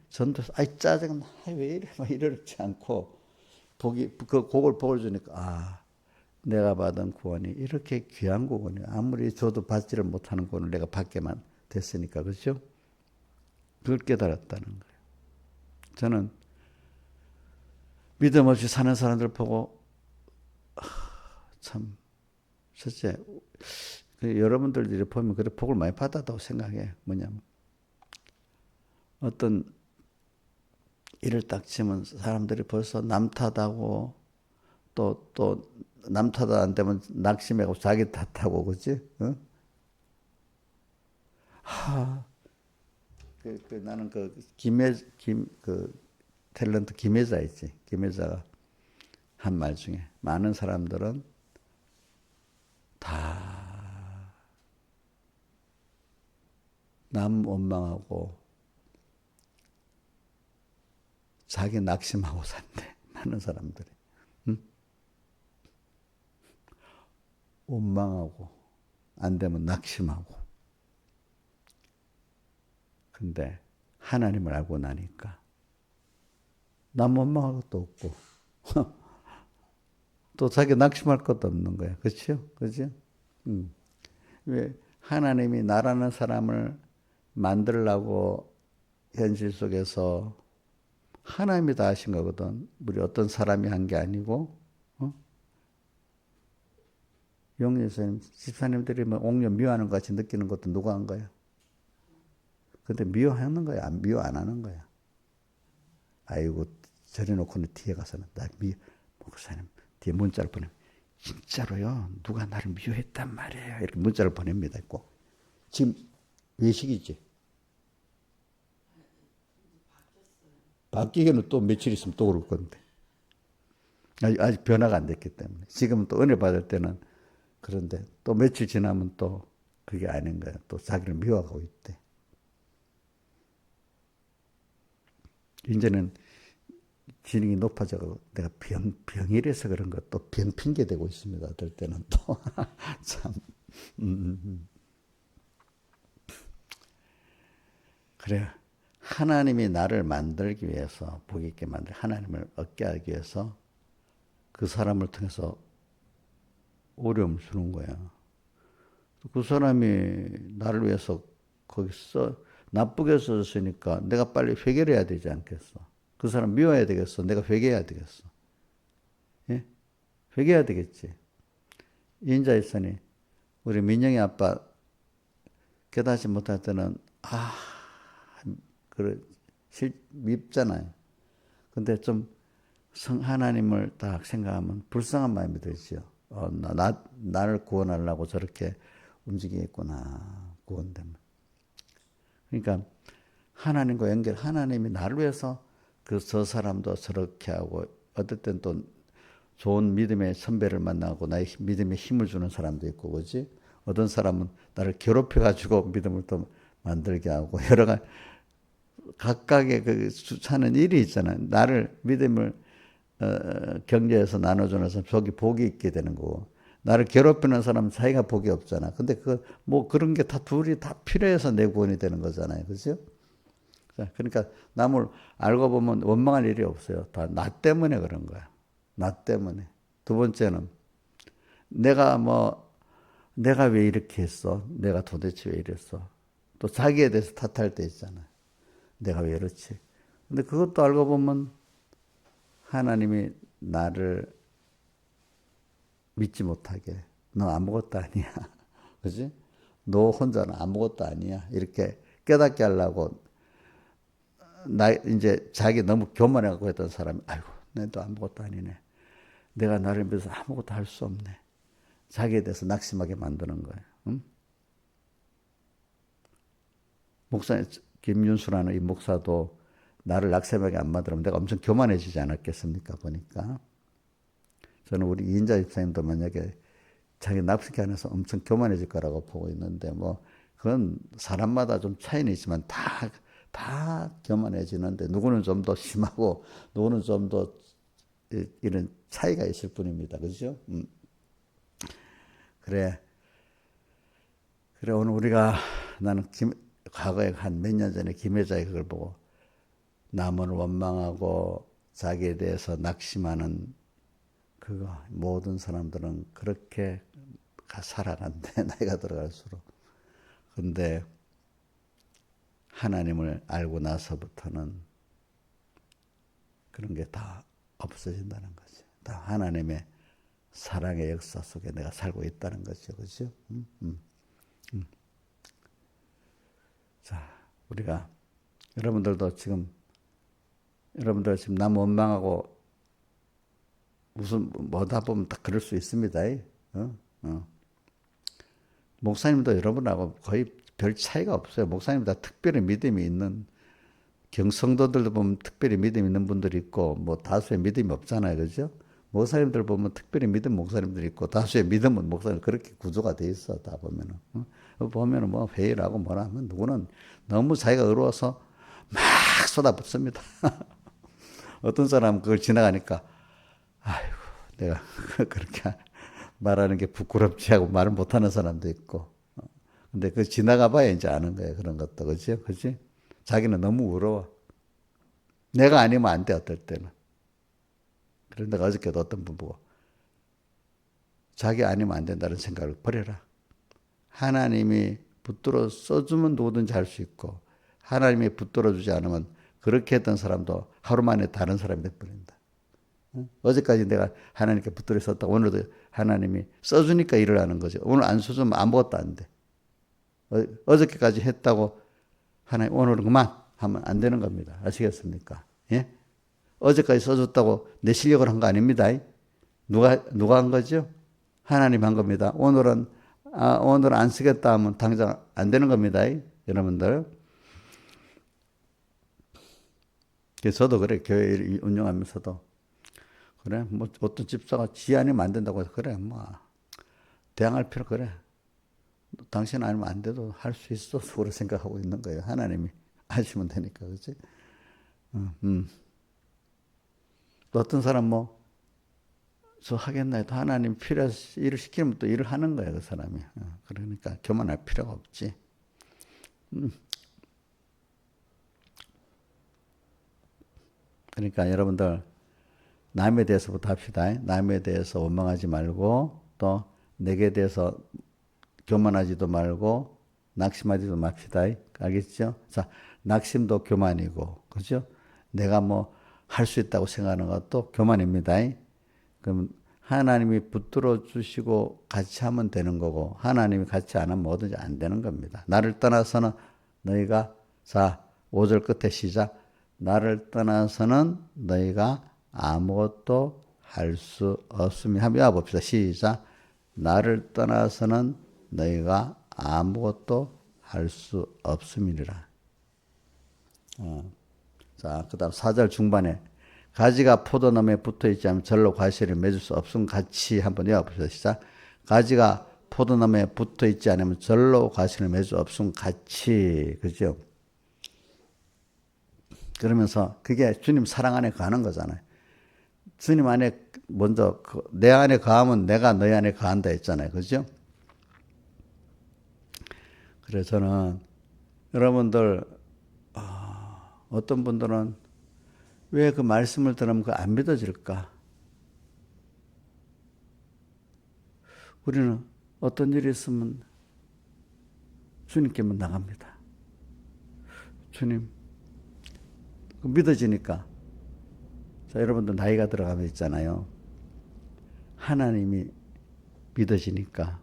전도 짜증나 왜 이래 막 이러지 않고 복을 주니까 내가 받은 구원이 이렇게 귀한 구원이 아무리 줘도 받지를 못하는 구원을 내가 받게만 됐으니까 그렇죠? 그걸 깨달았다는 거예요. 저는 믿음 없이 사는 사람들 보고 참 첫째 여러분들이 보면 그래 복을 많이 받았다고 생각해. 뭐냐면 어떤 일을 딱 치면 사람들이 벌써 남 탓하고 또 남 탓 안 되면 낙심하고 자기 탓하고 그렇지? 어? 나는 탤런트 김혜자 있지. 김혜자가 한 말 중에 많은 사람들은 다 남 원망하고 자기 낙심하고 산대. 많은 사람들이. 응? 원망하고 안 되면 낙심하고. 근데 하나님을 알고 나니까 남 원망할 것도 없고 또 자기 낙심할 것도 없는 거야. 그렇죠? 그렇죠? 왜 하나님이 나라는 사람을 만들려고 현실 속에서 하나님이 다 하신 거거든. 우리 어떤 사람이 한 게 아니고 용예수님, 집사님들이 뭐 옥녀 미워하는 것 같이 느끼는 것도 누가 한 거야? 근데 미워하는 거야? 미워 안 하는 거야? 아이고, 저래놓고는 뒤에 가서는, 목사님, 뒤에 문자를 보내면, 진짜로요, 누가 나를 미워했단 말이에요. 이렇게 문자를 보냅니다. 꼭. 지금 외식이지. 바뀌기는 또 며칠 있으면 또 그럴 건데. 아직 변화가 안 됐기 때문에. 지금은 또 은혜 받을 때는 그런데 또 며칠 지나면 또 그게 아닌 거야. 또 자기를 미워하고 있대. 이제는 지능이 높아져서 내가 병이라서 그런 것 또 병 핑계 대고 있습니다. 어떨 때는 또. 참. 그래. 하나님이 나를 만들기 위해서, 복 있게 만들, 하나님을 얻게 하기 위해서 그 사람을 통해서 어려움을 주는 거야. 그 사람이 나를 위해서 거기서 나쁘게 썼으니까 내가 빨리 회개를 해야 되지 않겠어? 그 사람 미워해야 되겠어? 내가 회개해야 되겠어? 예? 회개해야 되겠지. 인자일선이 우리 민영이 아빠 깨닫지 못할 때는 밉잖아요. 근데 좀 하나님을 딱 생각하면 불쌍한 마음이 들지요. 나를 구원하려고 저렇게 움직이겠구나. 구원되면. 그러니까 하나님과 연결, 하나님이 나를 위해서 저 사람도 저렇게 하고, 어떨 땐 또 좋은 믿음의 선배를 만나고 나의 믿음에 힘을 주는 사람도 있고, 그렇지? 어떤 사람은 나를 괴롭혀가지고 믿음을 또 만들게 하고, 여러 가지 각각의 그 사는 일이 있잖아요. 나를 믿음을 경계해서 나눠주는 사람 속이 복이 있게 되는 거고, 나를 괴롭히는 사람은 자기가 복이 없잖아. 근데 그런 게 다 둘이 다 필요해서 내 구원이 되는 거잖아요. 그죠? 그러니까 남을 알고 보면 원망할 일이 없어요. 다 나 때문에 그런 거야. 나 때문에. 두 번째는 내가 왜 이렇게 했어? 내가 도대체 왜 이랬어? 또 자기에 대해서 탓할 때 있잖아. 내가 왜 이렇지? 근데 그것도 알고 보면 하나님이 나를 믿지 못하게, 너 아무것도 아니야. 그지? 너 혼자는 아무것도 아니야. 이렇게 깨닫게 하려고, 이제 자기 너무 교만해갖고 했던 사람이, 아이고, 내도 아무것도 아니네. 내가 나를 믿어서 아무것도 할 수 없네. 자기에 대해서 낙심하게 만드는 거예요. 응? 목사, 김윤수라는 이 목사도 나를 낙심하게 안 만들면 내가 엄청 교만해지지 않았겠습니까? 보니까. 저는 우리 이인자 집사님도 만약에 자기 납득이 안해서 엄청 교만해질 거라고 보고 있는데, 그건 사람마다 좀 차이는 있지만 다 교만해지는데, 누구는 좀 더 심하고, 누구는 좀 더 이런 차이가 있을 뿐입니다. 그죠? 그래, 오늘 나는 과거에 한 몇 년 전에 김혜자의 그걸 보고, 남을 원망하고 자기에 대해서 낙심하는 모든 사람들은 그렇게 살아간대. 나이가 들어갈수록. 근데 하나님을 알고 나서부터는 그런 게 다 없어진다는 거죠. 다 하나님의 사랑의 역사 속에 내가 살고 있다는 거죠. 그죠? 자, 여러분들 지금 남 원망하고 무슨 뭐다 보면 다 그럴 수 있습니다. 목사님도 여러분하고 거의 별 차이가 없어요. 목사님 다 특별히 믿음이 있는, 경성도들도 보면 특별히 믿음 있는 분들이 있고, 다수의 믿음이 없잖아요. 그죠? 목사님들 보면 특별히 믿음 목사님들이 있고, 다수의 믿음은 목사님, 그렇게 구조가 돼 있어. 다 보면은. 보면은 회의를 하고 뭐라 하면 누구는 너무 자기가 의로워서 막 쏟아붓습니다. 어떤 사람은 그걸 지나가니까, 아이고, 내가 그렇게 말하는 게 부끄럽지 하고 말을 못하는 사람도 있고. 근데 지나가 봐야 이제 아는 거예요. 그런 것도. 그치? 그치? 자기는 너무 의로워. 내가 아니면 안 돼, 어떨 때는. 그런데 어저께도 어떤 분 보고, 자기 아니면 안 된다는 생각을 버려라. 하나님이 붙들어 써주면 누구든지 할 수 있고, 하나님이 붙들어 주지 않으면 그렇게 했던 사람도 하루 만에 다른 사람이 돼버린다. 어제까지 내가 하나님께 붙들어 있었다고 오늘도 하나님이 써주니까 일을 하는 거죠. 오늘 안 써주면 아무것도 안 돼. 어저께까지 했다고 하나님 오늘은 그만 하면 안 되는 겁니다. 아시겠습니까? 예? 어제까지 써줬다고 내 실력을 한 거 아닙니다. 누가 한 거죠? 하나님 한 겁니다. 오늘은 안 쓰겠다 하면 당장 안 되는 겁니다. 여러분들. 그래서 저도 그래. 교회 운영하면서도 그래. 뭐 어떤 집사가 지 아니면 안 된다고 해서 그래. 뭐 대항할 필요 그래. 당신 아니면 안 돼도 할 수 있어. 그렇게 생각하고 있는 거예요. 하나님이 하시면 되니까. 그렇지? 또 어떤 사람 저 하겠나 해도 하나님 필요해서 일을 시키면 또 일을 하는 거예요. 그 사람이. 그러니까 교만할 필요가 없지. 그러니까 여러분들 남에 대해서부터 합시다. 남에 대해서 원망하지 말고 또 내게 대해서 교만하지도 말고 낙심하지도 맙시다. 알겠죠? 자, 낙심도 교만이고, 그죠? 내가 할 수 있다고 생각하는 것도 교만입니다. 그럼 하나님이 붙들어 주시고 같이 하면 되는 거고, 하나님이 같이 안 하면 뭐든지 안 되는 겁니다. 나를 떠나서는 너희가, 자, 5절 끝에 시작. 나를 떠나서는 너희가 아무것도 할 수 없습니다. 한번 외워봅시다. 시작. 나를 떠나서는 너희가 아무것도 할 수 없음이니라. 자, 그 다음 4절 중반에 가지가 포도나무에 붙어있지 않으면 절로 과실을 맺을 수 없음 같이 한번 외워봅시다. 시작. 가지가 포도나무에 붙어있지 않으면 절로 과실을 맺을 수 없음 같이. 그죠? 그러면서 그게 주님 사랑 안에 거하는 거잖아요. 주님 안에 먼저 내 안에 거하면 내가 너희 안에 거한다 했잖아요. 그죠? 그래서 저는 여러분들 어떤 분들은 왜 그 말씀을 들으면 안 믿어질까? 우리는 어떤 일이 있으면 주님께만 나갑니다. 주님, 믿어지니까. 자, 여러분들 나이가 들어가면 있잖아요. 하나님이 믿어지니까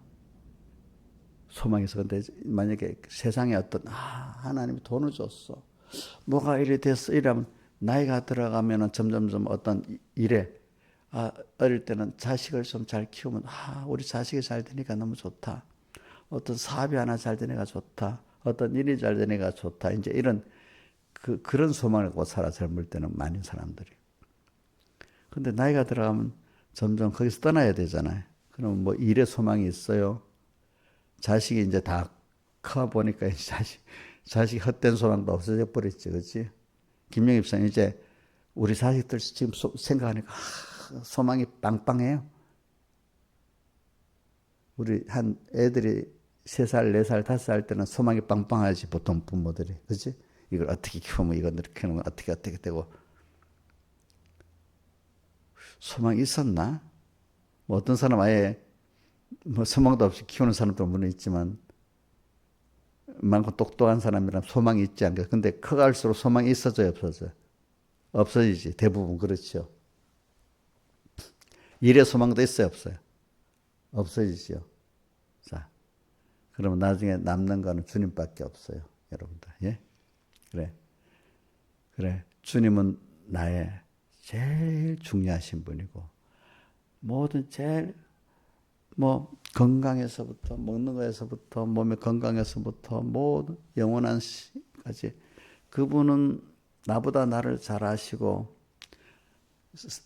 소망이 있어. 근데 만약에 세상에 하나님이 돈을 줬어. 뭐가 이래 됐어. 이러면 나이가 들어가면은 점점점 어떤 일에, 어릴 때는 자식을 좀 잘 키우면, 우리 자식이 잘 되니까 너무 좋다. 어떤 사업이 하나 잘 되니까 좋다. 어떤 일이 잘 되니까 좋다. 이제 이런, 그런 소망을 갖고 살아, 젊을 때는 많은 사람들이. 근데 나이가 들어가면 점점 거기서 떠나야 되잖아요. 그럼 일에 소망이 있어요. 자식이 이제 다 커보니까 자식 헛된 소망도 없어져 버렸지, 그렇지? 김영희 집사님 이제 우리 자식들 지금 생각하니까 소망이 빵빵해요. 우리 애들이 3살, 4살, 5살 때는 소망이 빵빵하지 보통 부모들이, 그렇지? 이걸 어떻게 키우면 이건 이렇게 하면 어떻게 되고 소망이 있었나? 어떤 사람 아예 소망도 없이 키우는 사람도 물론 있지만 많고 똑똑한 사람이란 소망이 있지 않겠어요? 근데 커갈수록 소망이 있어져요, 없어져요? 없어지지. 대부분 그렇죠. 일의 소망도 있어요, 없어요? 없어지죠. 자, 그러면 나중에 남는 거는 주님밖에 없어요, 여러분들. 예? 그래. 주님은 나의 제일 중요하신 분이고, 모든 제일 건강에서부터, 먹는 거에서부터, 몸의 건강에서부터, 모든 영원한 시까지 그분은 나보다 나를 잘 아시고,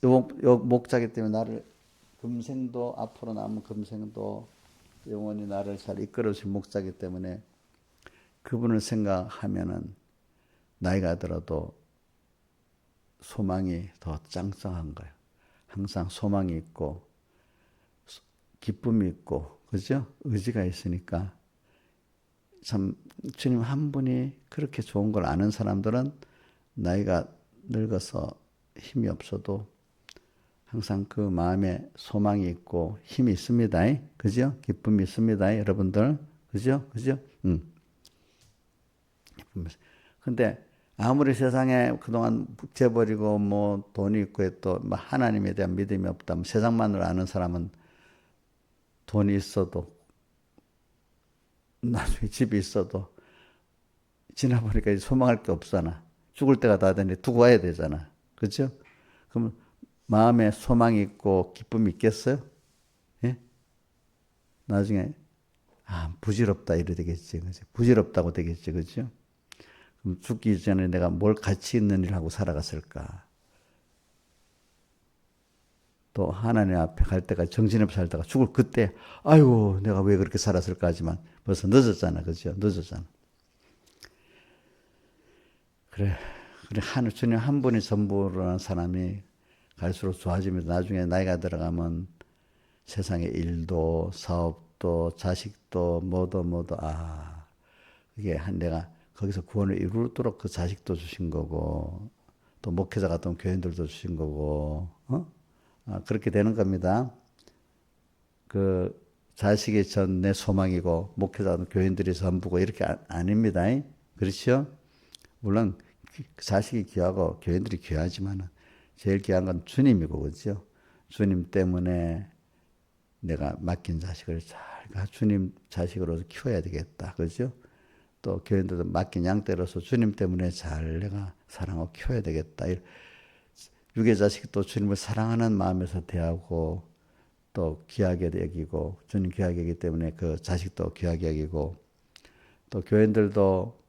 요 목자기 때문에 나를 금생도, 앞으로 남은 금생도 영원히 나를 잘 이끌어 주신 목자기 때문에 그분을 생각하면은 나이가 들어도 소망이 더 짱짱한 거예요. 항상 소망이 있고, 기쁨이 있고, 그죠? 의지가 있으니까 참 주님 한 분이 그렇게 좋은 걸 아는 사람들은 나이가 늙어서 힘이 없어도 항상 그 마음에 소망이 있고 힘이 있습니다. 그죠? 기쁨이 있습니다. 여러분들. 그죠? 근데 아무리 세상에 그동안 묵혀버리고 뭐 돈이 있고 또 뭐 하나님에 대한 믿음이 없다. 뭐 세상만을 아는 사람은 돈이 있어도 나중에 집이 있어도 지나보니까 소망할 게 없잖아. 죽을 때가 다 되는데 두고 와야 되잖아. 그렇죠? 그럼 마음에 소망이 있고 기쁨이 있겠어요? 예? 나중에 부질없다 이래 되겠지. 그죠? 부질없다고 되겠지. 그죠? 그럼 죽기 전에 내가 뭘 가치 있는 일을 하고 살아갔을까? 또 하나님 앞에 갈 때까지 정신없이 살다가 죽을 그때 아이고 내가 왜 그렇게 살았을까 하지만 벌써 늦었잖아. 그죠? 늦었잖아. 그래 주님 한 분이 전부라는 사람이 갈수록 좋아지면서 나중에 나이가 들어가면 세상의 일도 사업도 자식도 뭐도 이게 내가 거기서 구원을 이루도록 그 자식도 주신 거고 또 목회자 같은 교인들도 주신 거고 그렇게 되는 겁니다. 그 자식이 전 내 소망이고 목회자 같은 교인들이 전부고 이렇게 아닙니다. 그렇죠? 물론 자식이 귀하고 교인들이 귀하지만 제일 귀한 건 주님이고 그렇죠? 주님 때문에 내가 맡긴 자식을 잘 주님 자식으로서 키워야 되겠다. 그렇죠? 또 교인들도 맡긴 양떼로서 주님 때문에 잘 내가 사랑하고 키워야 되겠다. 육의 자식도 주님을 사랑하는 마음에서 대하고 또 귀하게 여기고 주님 귀하게 여기기 때문에 그 자식도 귀하게 여기고 또 교인들도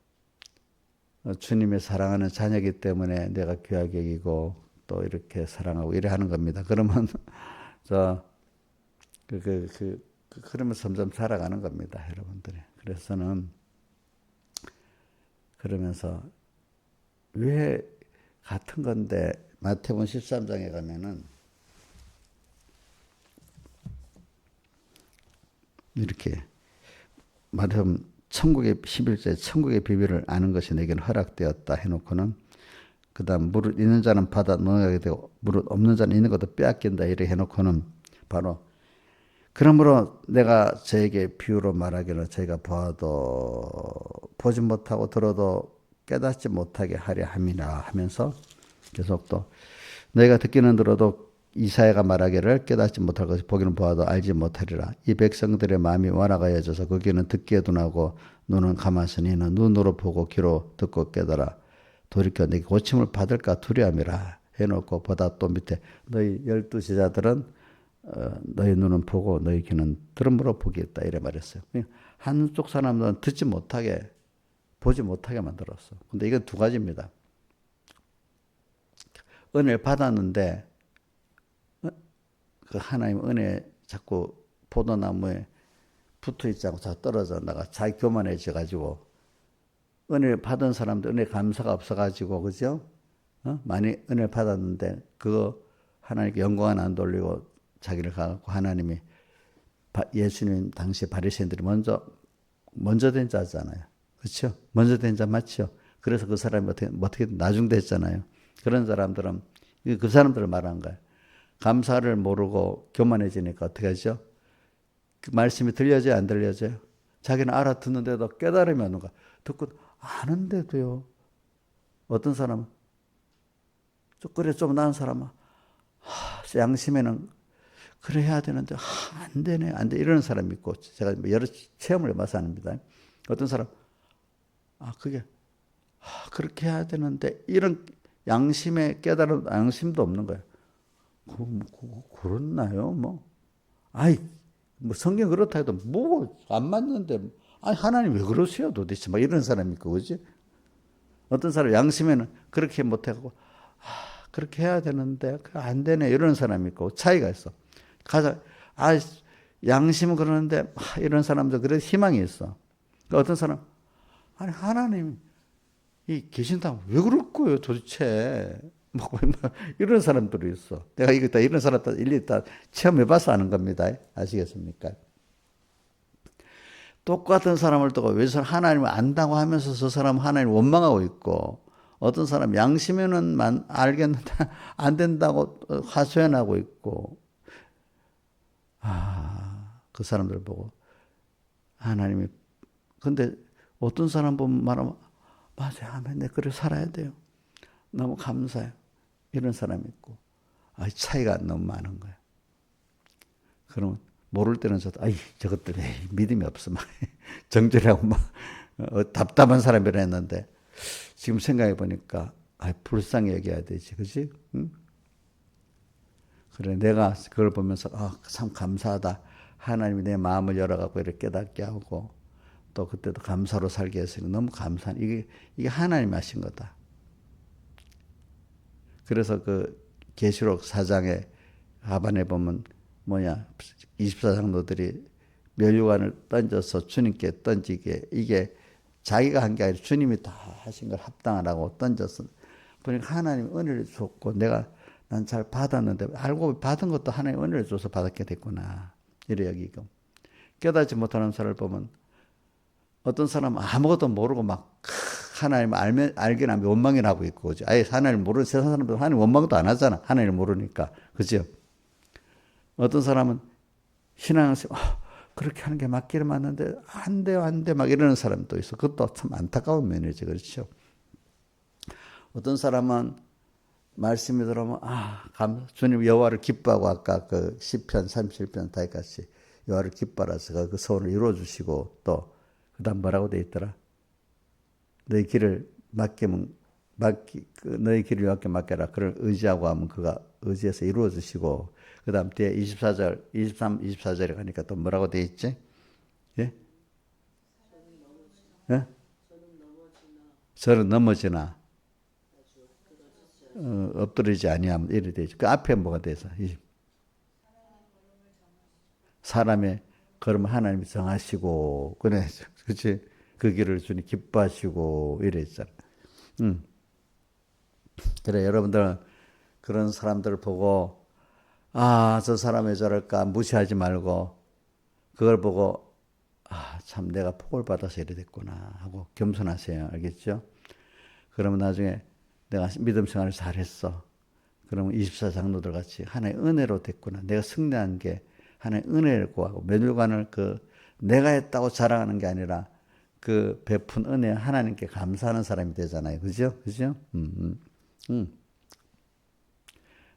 주님의 사랑하는 자녀이기 때문에 내가 귀하게 여기고 또 이렇게 사랑하고 이래 하는 겁니다. 그러면 그러면 점점 살아가는 겁니다, 여러분들이. 그래서는 그러면서 왜 같은 건데 마태복음 13장에 가면은 이렇게 마태복음 천국의 11절 천국의 비밀을 아는 것이 내게는 허락되었다 해놓고는 그 다음 무릇 있는 자는 받아 농하게 되고 무릇 없는 자는 있는 것도 빼앗긴다 이렇게 해놓고는 바로 그러므로 내가 저에게 비유로 말하기를 저희가 보아도 보지 못하고 들어도 깨닫지 못하게 하려 함이라 하면서 계속 또 너희가 듣기는 들어도 이사야가 말하기를 깨닫지 못할 것이 보기는 보아도 알지 못하리라. 이 백성들의 마음이 완악하여져서 그 귀는 듣기에 둔하고 눈은 감았으니 는 눈으로 보고 귀로 듣고 깨달아 돌이켜 내게 고침을 받을까 두려움이라 해놓고 보다 또 밑에 너희 12제자들은 너희 눈은 보고 너희 귀는 들음으로 보겠다 이래 말했어요. 한쪽 사람들은 듣지 못하게 보지 못하게 만들었어. 근데 이건 두 가지입니다. 은혜를 받았는데 그 하나님 은혜 자꾸 포도나무에 붙어있지 않고 자 떨어져 나가 자기 교만해져 가지고 은혜를 받은 사람들 은혜 감사가 없어 가지고 그죠? 많이 은혜를 받았는데 그거 하나님께 영광은 안 돌리고 자기를 가갖고 하나님이 예수님 당시 바리새인들이 먼저 된 자잖아요. 그렇죠? 먼저 된 자 맞죠? 그래서 그 사람이 어떻게 나중됐잖아요. 그런 사람들은 그 사람들을 말한 거예요. 감사를 모르고 교만해지니까 어떻게 하죠? 그 말씀이 들려져요, 안 들려져요? 자기는 알아듣는데도 깨달음이 없는 거야. 듣고 아는데도요. 어떤 사람은 그래 좀 나은 사람은 양심에는 그래 해야 되는데 안 되네, 안 돼. 이러는 사람이 있고 제가 여러 체험을 해봐서 압니다. 어떤 사람 그게 그렇게 해야 되는데 이런 양심의 깨달음, 양심도 없는 거예요. 그렇나요? 뭐 성경 그렇다 해도 뭐 안 맞는데 하나님 왜 그러세요 도대체 막 이런 사람이 있고 그지? 어떤 사람 양심에는 그렇게 못하고 그렇게 해야 되는데 안 되네 이런 사람이 있고 차이가 있어. 양심은 그러는데 이런 사람도 그래 희망이 있어. 그러니까 어떤 사람 하나님 이 계신다면 왜 그럴 거예요 도대체? 이런 사람들이 있어. 내가 이거 이런 사람 일일이 다 체험해봐서 아는 겁니다. 아시겠습니까? 똑같은 사람을 두고 왜 하나님을 안다고 하면서 저 사람은 하나님을 원망하고 있고 어떤 사람 양심에는 알겠는데 안 된다고 하소연하고 있고 그 사람들 보고 하나님이 근데 어떤 사람 보면 말하면 맞아요. 아멘. 내 그래 살아야 돼요. 너무 감사해요. 이런 사람이 있고. 차이가 너무 많은 거예요. 그러면 모를 때는 저도 저것들 믿음이 없어 막 정죄라고 막 답답한 사람이라 했는데 지금 생각해 보니까 불쌍히 여겨야 되지, 그렇지? 응? 그래 내가 그걸 보면서 참 감사하다. 하나님이 내 마음을 열어갖고 이렇게 깨닫게 하고 또 그때도 감사로 살게 했으니 너무 감사한 이게 하나님이 하신 거다. 그래서 그 계시록 4장의 하반에 보면 24장로들이 면류관을 던져서 주님께 던지게 이게 자기가 한 게 아니라 주님이 다 하신 걸 합당하라고 던졌어. 보니까 하나님 은혜를 줬고 난 잘 받았는데 알고 받은 것도 하나님 은혜를 줘서 받았게 됐구나. 이래 여기고 깨닫지 못하는 사람을 보면 어떤 사람은 아무것도 모르고 막 하나님 알긴 하면 원망이나 하고 있고, 그죠? 아예 하나님 모르는 세상 사람들 하나님 원망도 안 하잖아. 하나님 모르니까. 그죠? 어떤 사람은 신앙생활, 그렇게 하는 게 맞기를 맞는데, 안 돼요, 안 돼. 막 이러는 사람도 있어. 그것도 참 안타까운 면이지. 그렇죠? 어떤 사람은 말씀이 들어오면, 주님 여호와를 기뻐하고 아까 그 시편 37편 다윗같이 여호와를 기뻐하라서 그 소원을 이루어주시고 또, 그 다음 뭐라고 돼 있더라? 너희 길을 너희 길을 여호와께 맡겨라. 그를 의지하고 하면 그가 의지해서 이루어 주시고 그 다음 뒤에 24절, 23, 24절에 가니까 또 뭐라고 돼 있지? 예? 예? 저는 넘어지나 엎드리지 아니하면 이래 되죠. 그 앞에 뭐가 돼서 사람의 걸음 하나님이 정하시고 그래, 그렇지? 그 길을 주님 기뻐하시고 이래 있잖아. 그래 여러분들은 그런 사람들을 보고 저 사람 왜 저럴까 무시하지 말고 그걸 보고 참 내가 복을 받아서 이래 됐구나 하고 겸손하세요. 알겠죠? 그러면 나중에 내가 믿음 생활을 잘했어. 그러면 24장로들 같이 하나의 은혜로 됐구나. 내가 승리한 게 하나의 은혜고 하고 면류관을 내가 했다고 자랑하는 게 아니라 그 베푼 은혜 하나님께 감사하는 사람이 되잖아요. 그죠? 그죠?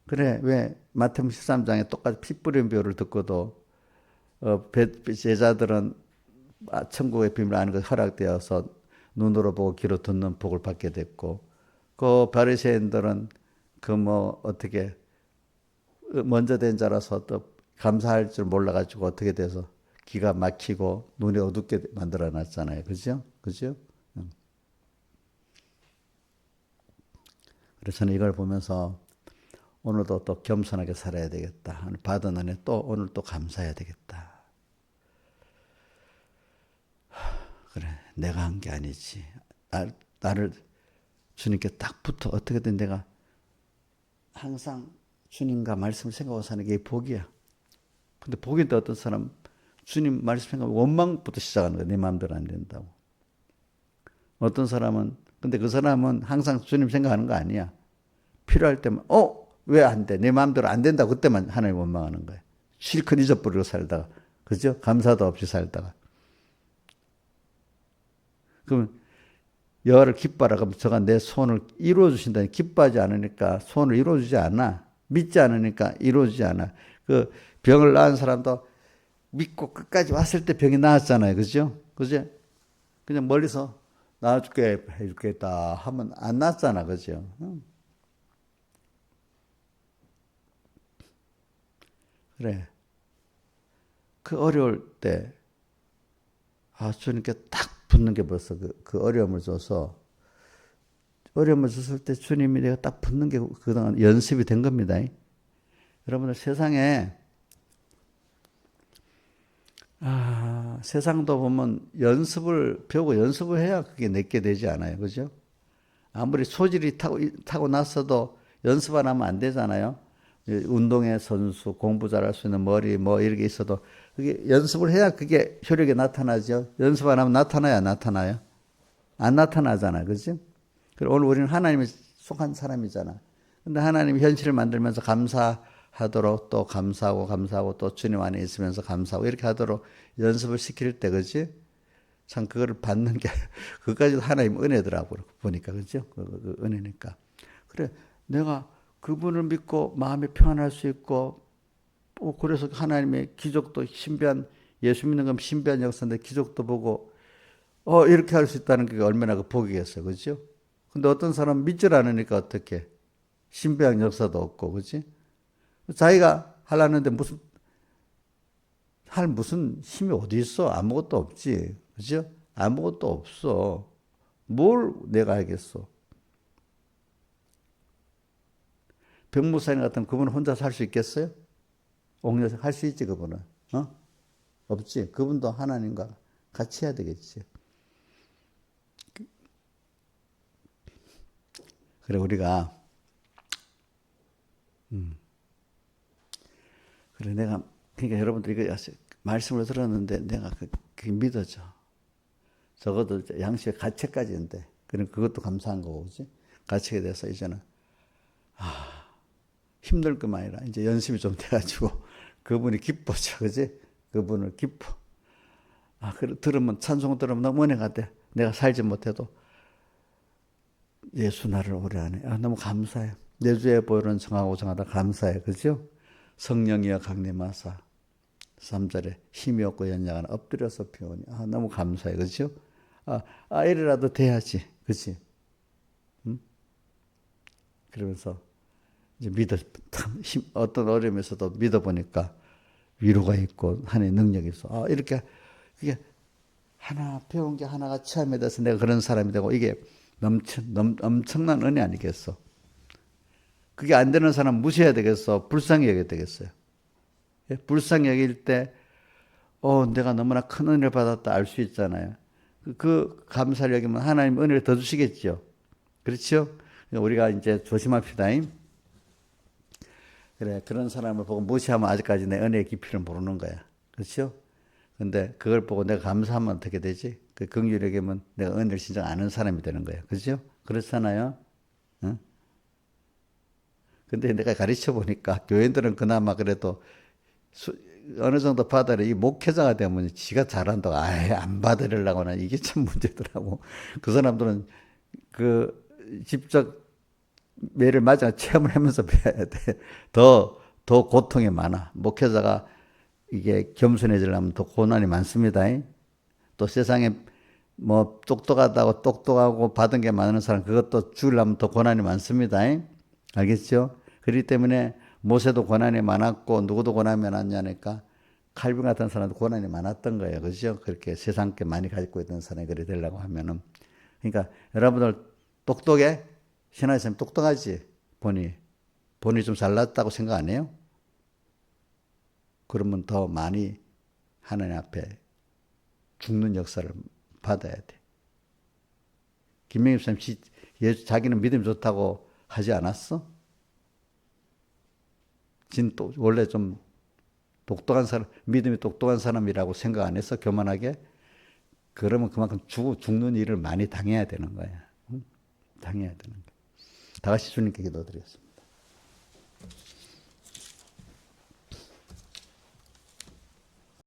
그래, 왜 마태복음 13장에 똑같이 피 뿌린 비유를 듣고도 제자들은 천국의 비밀을 아는 것이 허락되어서 눈으로 보고 귀로 듣는 복을 받게 됐고 그 바리새인들은 어떻게 먼저 된 자라서 또 감사할 줄 몰라가지고 어떻게 돼서 기가 막히고 눈이 어둡게 만들어 놨잖아요. 그죠? 그죠? 그래서 저는 이걸 보면서 오늘도 또 겸손하게 살아야 되겠다. 받은 은혜 또 오늘 또 감사해야 되겠다. 그래, 내가 한 게 아니지. 나를 주님께 딱 붙어 어떻게든 내가 항상 주님과 말씀을 생각하고 사는 게 복이야. 근데 복인데 어떤 사람 주님 말씀 생각하면 원망부터 시작하는 거야. 내 마음대로 안 된다고. 어떤 사람은 근데 그 사람은 항상 주님 생각하는 거 아니야. 필요할 때만 왜 안 돼? 내 마음대로 안 된다고 그때만 하나님 원망하는 거야. 실컷 잊어버리고 살다가 그죠? 감사도 없이 살다가 그러면 여호와를 기뻐하라 그러면 저가 내 소원을 이루어 주신다니 기뻐하지 않으니까 소원을 이루어 주지 않아. 믿지 않으니까 이루어 주지 않아. 그 병을 낳은 사람도 믿고 끝까지 왔을 때 병이 나았잖아요. 그죠? 그죠? 그냥 멀리서 나아줄게 해줄겠다 하면 안 낫잖아. 그죠? 그래. 그 어려울 때 주님께 딱 붙는 게 벌써 그 어려움을 줘서 어려움을 줬을 때 주님이 내가 딱 붙는 게 그동안 연습이 된 겁니다. 여러분들 세상에 세상도 보면 연습을 배우고 연습을 해야 그게 내게 되지 않아요. 그죠? 아무리 소질이 타고 났어도 연습 안 하면 안 되잖아요. 운동의 선수, 공부 잘할 수 있는 머리 이렇게 있어도 그게 연습을 해야 그게 효력이 나타나죠. 연습 안 하면 나타나야 나타나요? 안 나타나잖아. 그죠? 그리고 오늘 우리는 하나님에 속한 사람이잖아. 근데 하나님이 현실을 만들면서 감사하도록 또 감사하고 또 주님 안에 있으면서 감사하고 이렇게 하도록 연습을 시킬 때, 그지? 참 그거를 받는 게 그까지도 하나님 은혜더라고 보니까 그죠? 그 은혜니까. 그래 내가 그분을 믿고 마음이 평안할 수 있고 그래서 하나님의 기적도 신비한 예수 믿는 건 신비한 역사인데 기적도 보고 이렇게 할 수 있다는 게 얼마나 그 복이겠어, 그죠? 근데 어떤 사람 믿질 않으니까 어떻게 신비한 역사도 없고, 그지? 자기가 하려는데 무슨 힘이 어디 있어? 아무것도 없지, 그죠? 아무것도 없어. 뭘 내가 알겠어? 병무사님 같은 그분 혼자 살 수 있겠어요? 옥녀석 할 수 있지 그분은, 없지. 그분도 하나님과 같이 해야 되겠지. 그래 우리가 그래 내가 그러니까 여러분들 이거 말씀을 들었는데 내가 그게 믿어져. 적어도 양식의 가책까지인데 그럼 그것도 감사한 거고 그지? 가책에 대해서 이제는 힘들 것만 아니라 이제 연습이 좀 돼가지고 그분이 기뻐져 그지? 그분을 기뻐. 그래 들으면 찬송 들으면 너무 은혜가 돼. 내가 살지 못해도 예수 나를 오래 하네. 너무 감사해. 내 주에 보혈은 정하고 정하다 감사해. 그죠? 성령이여 강림하사 3절에 힘이 없고 연약한 엎드려서 피우니 너무 감사해. 그죠? 이래라도 돼야지. 그치? 그러면서 이제 어떤 어려움에서도 믿어보니까 위로가 있고 하나님의 능력이 있어. 이렇게 그게 하나 배운 게 하나가 체험이 돼서 내가 그런 사람이 되고 이게 엄청난 은혜 아니겠어? 그게 안 되는 사람 무시해야 되겠어? 불쌍히 여겨야 되겠어요? 불쌍히 여길 때, 내가 너무나 큰 은혜를 받았다 알 수 있잖아요. 그 감사를 여기면 하나님 은혜를 더 주시겠죠? 그렇죠? 우리가 이제 조심합시다. 그래, 그런 사람을 보고 무시하면 아직까지 내 은혜의 깊이를 모르는 거야. 그렇죠? 근데 그걸 보고 내가 감사하면 어떻게 되지? 그 긍휼히 여기면 내가 은혜를 진짜 아는 사람이 되는 거야. 그렇죠? 그렇잖아요? 응? 근데 내가 가르쳐 보니까 교인들은 그나마 그래도 어느 정도 받아라. 이 목회자가 되면 지가 잘한다고 아예 안 받으려고는 이게 참 문제더라고. 그 사람들은 직접 매를 맞아 체험을 하면서 배워야 돼. 더 고통이 많아. 목회자가 이게 겸손해지려면 더 고난이 많습니다. 또 세상에 뭐 똑똑하고 받은 게 많은 사람 그것도 주려면 더 고난이 많습니다. 알겠죠? 그렇기 때문에 모세도 고난이 많았고 누구도 고난이 많았냐니까 칼빈 같은 사람도 고난이 많았던 거예요. 그죠? 그렇게 세상께 많이 가지고 있던 사람이 그래 되려고 하면은. 그러니까 여러분들 똑똑해? 신하의 사람 똑똑하지? 본이 좀 잘났다고 생각 안 해요? 그러면 더 많이 하나님 앞에 죽는 역사를 받아야 돼. 김명희 사람 자기는 믿음이 좋다고 하지 않았어? 원래 좀 똑똑한 사람, 믿음이 똑똑한 사람이라고 생각 안 했어? 교만하게? 그러면 그만큼 죽는 일을 많이 당해야 되는 거야. 당해야 되는 거야. 다 같이 주님께 기도드리겠습니다.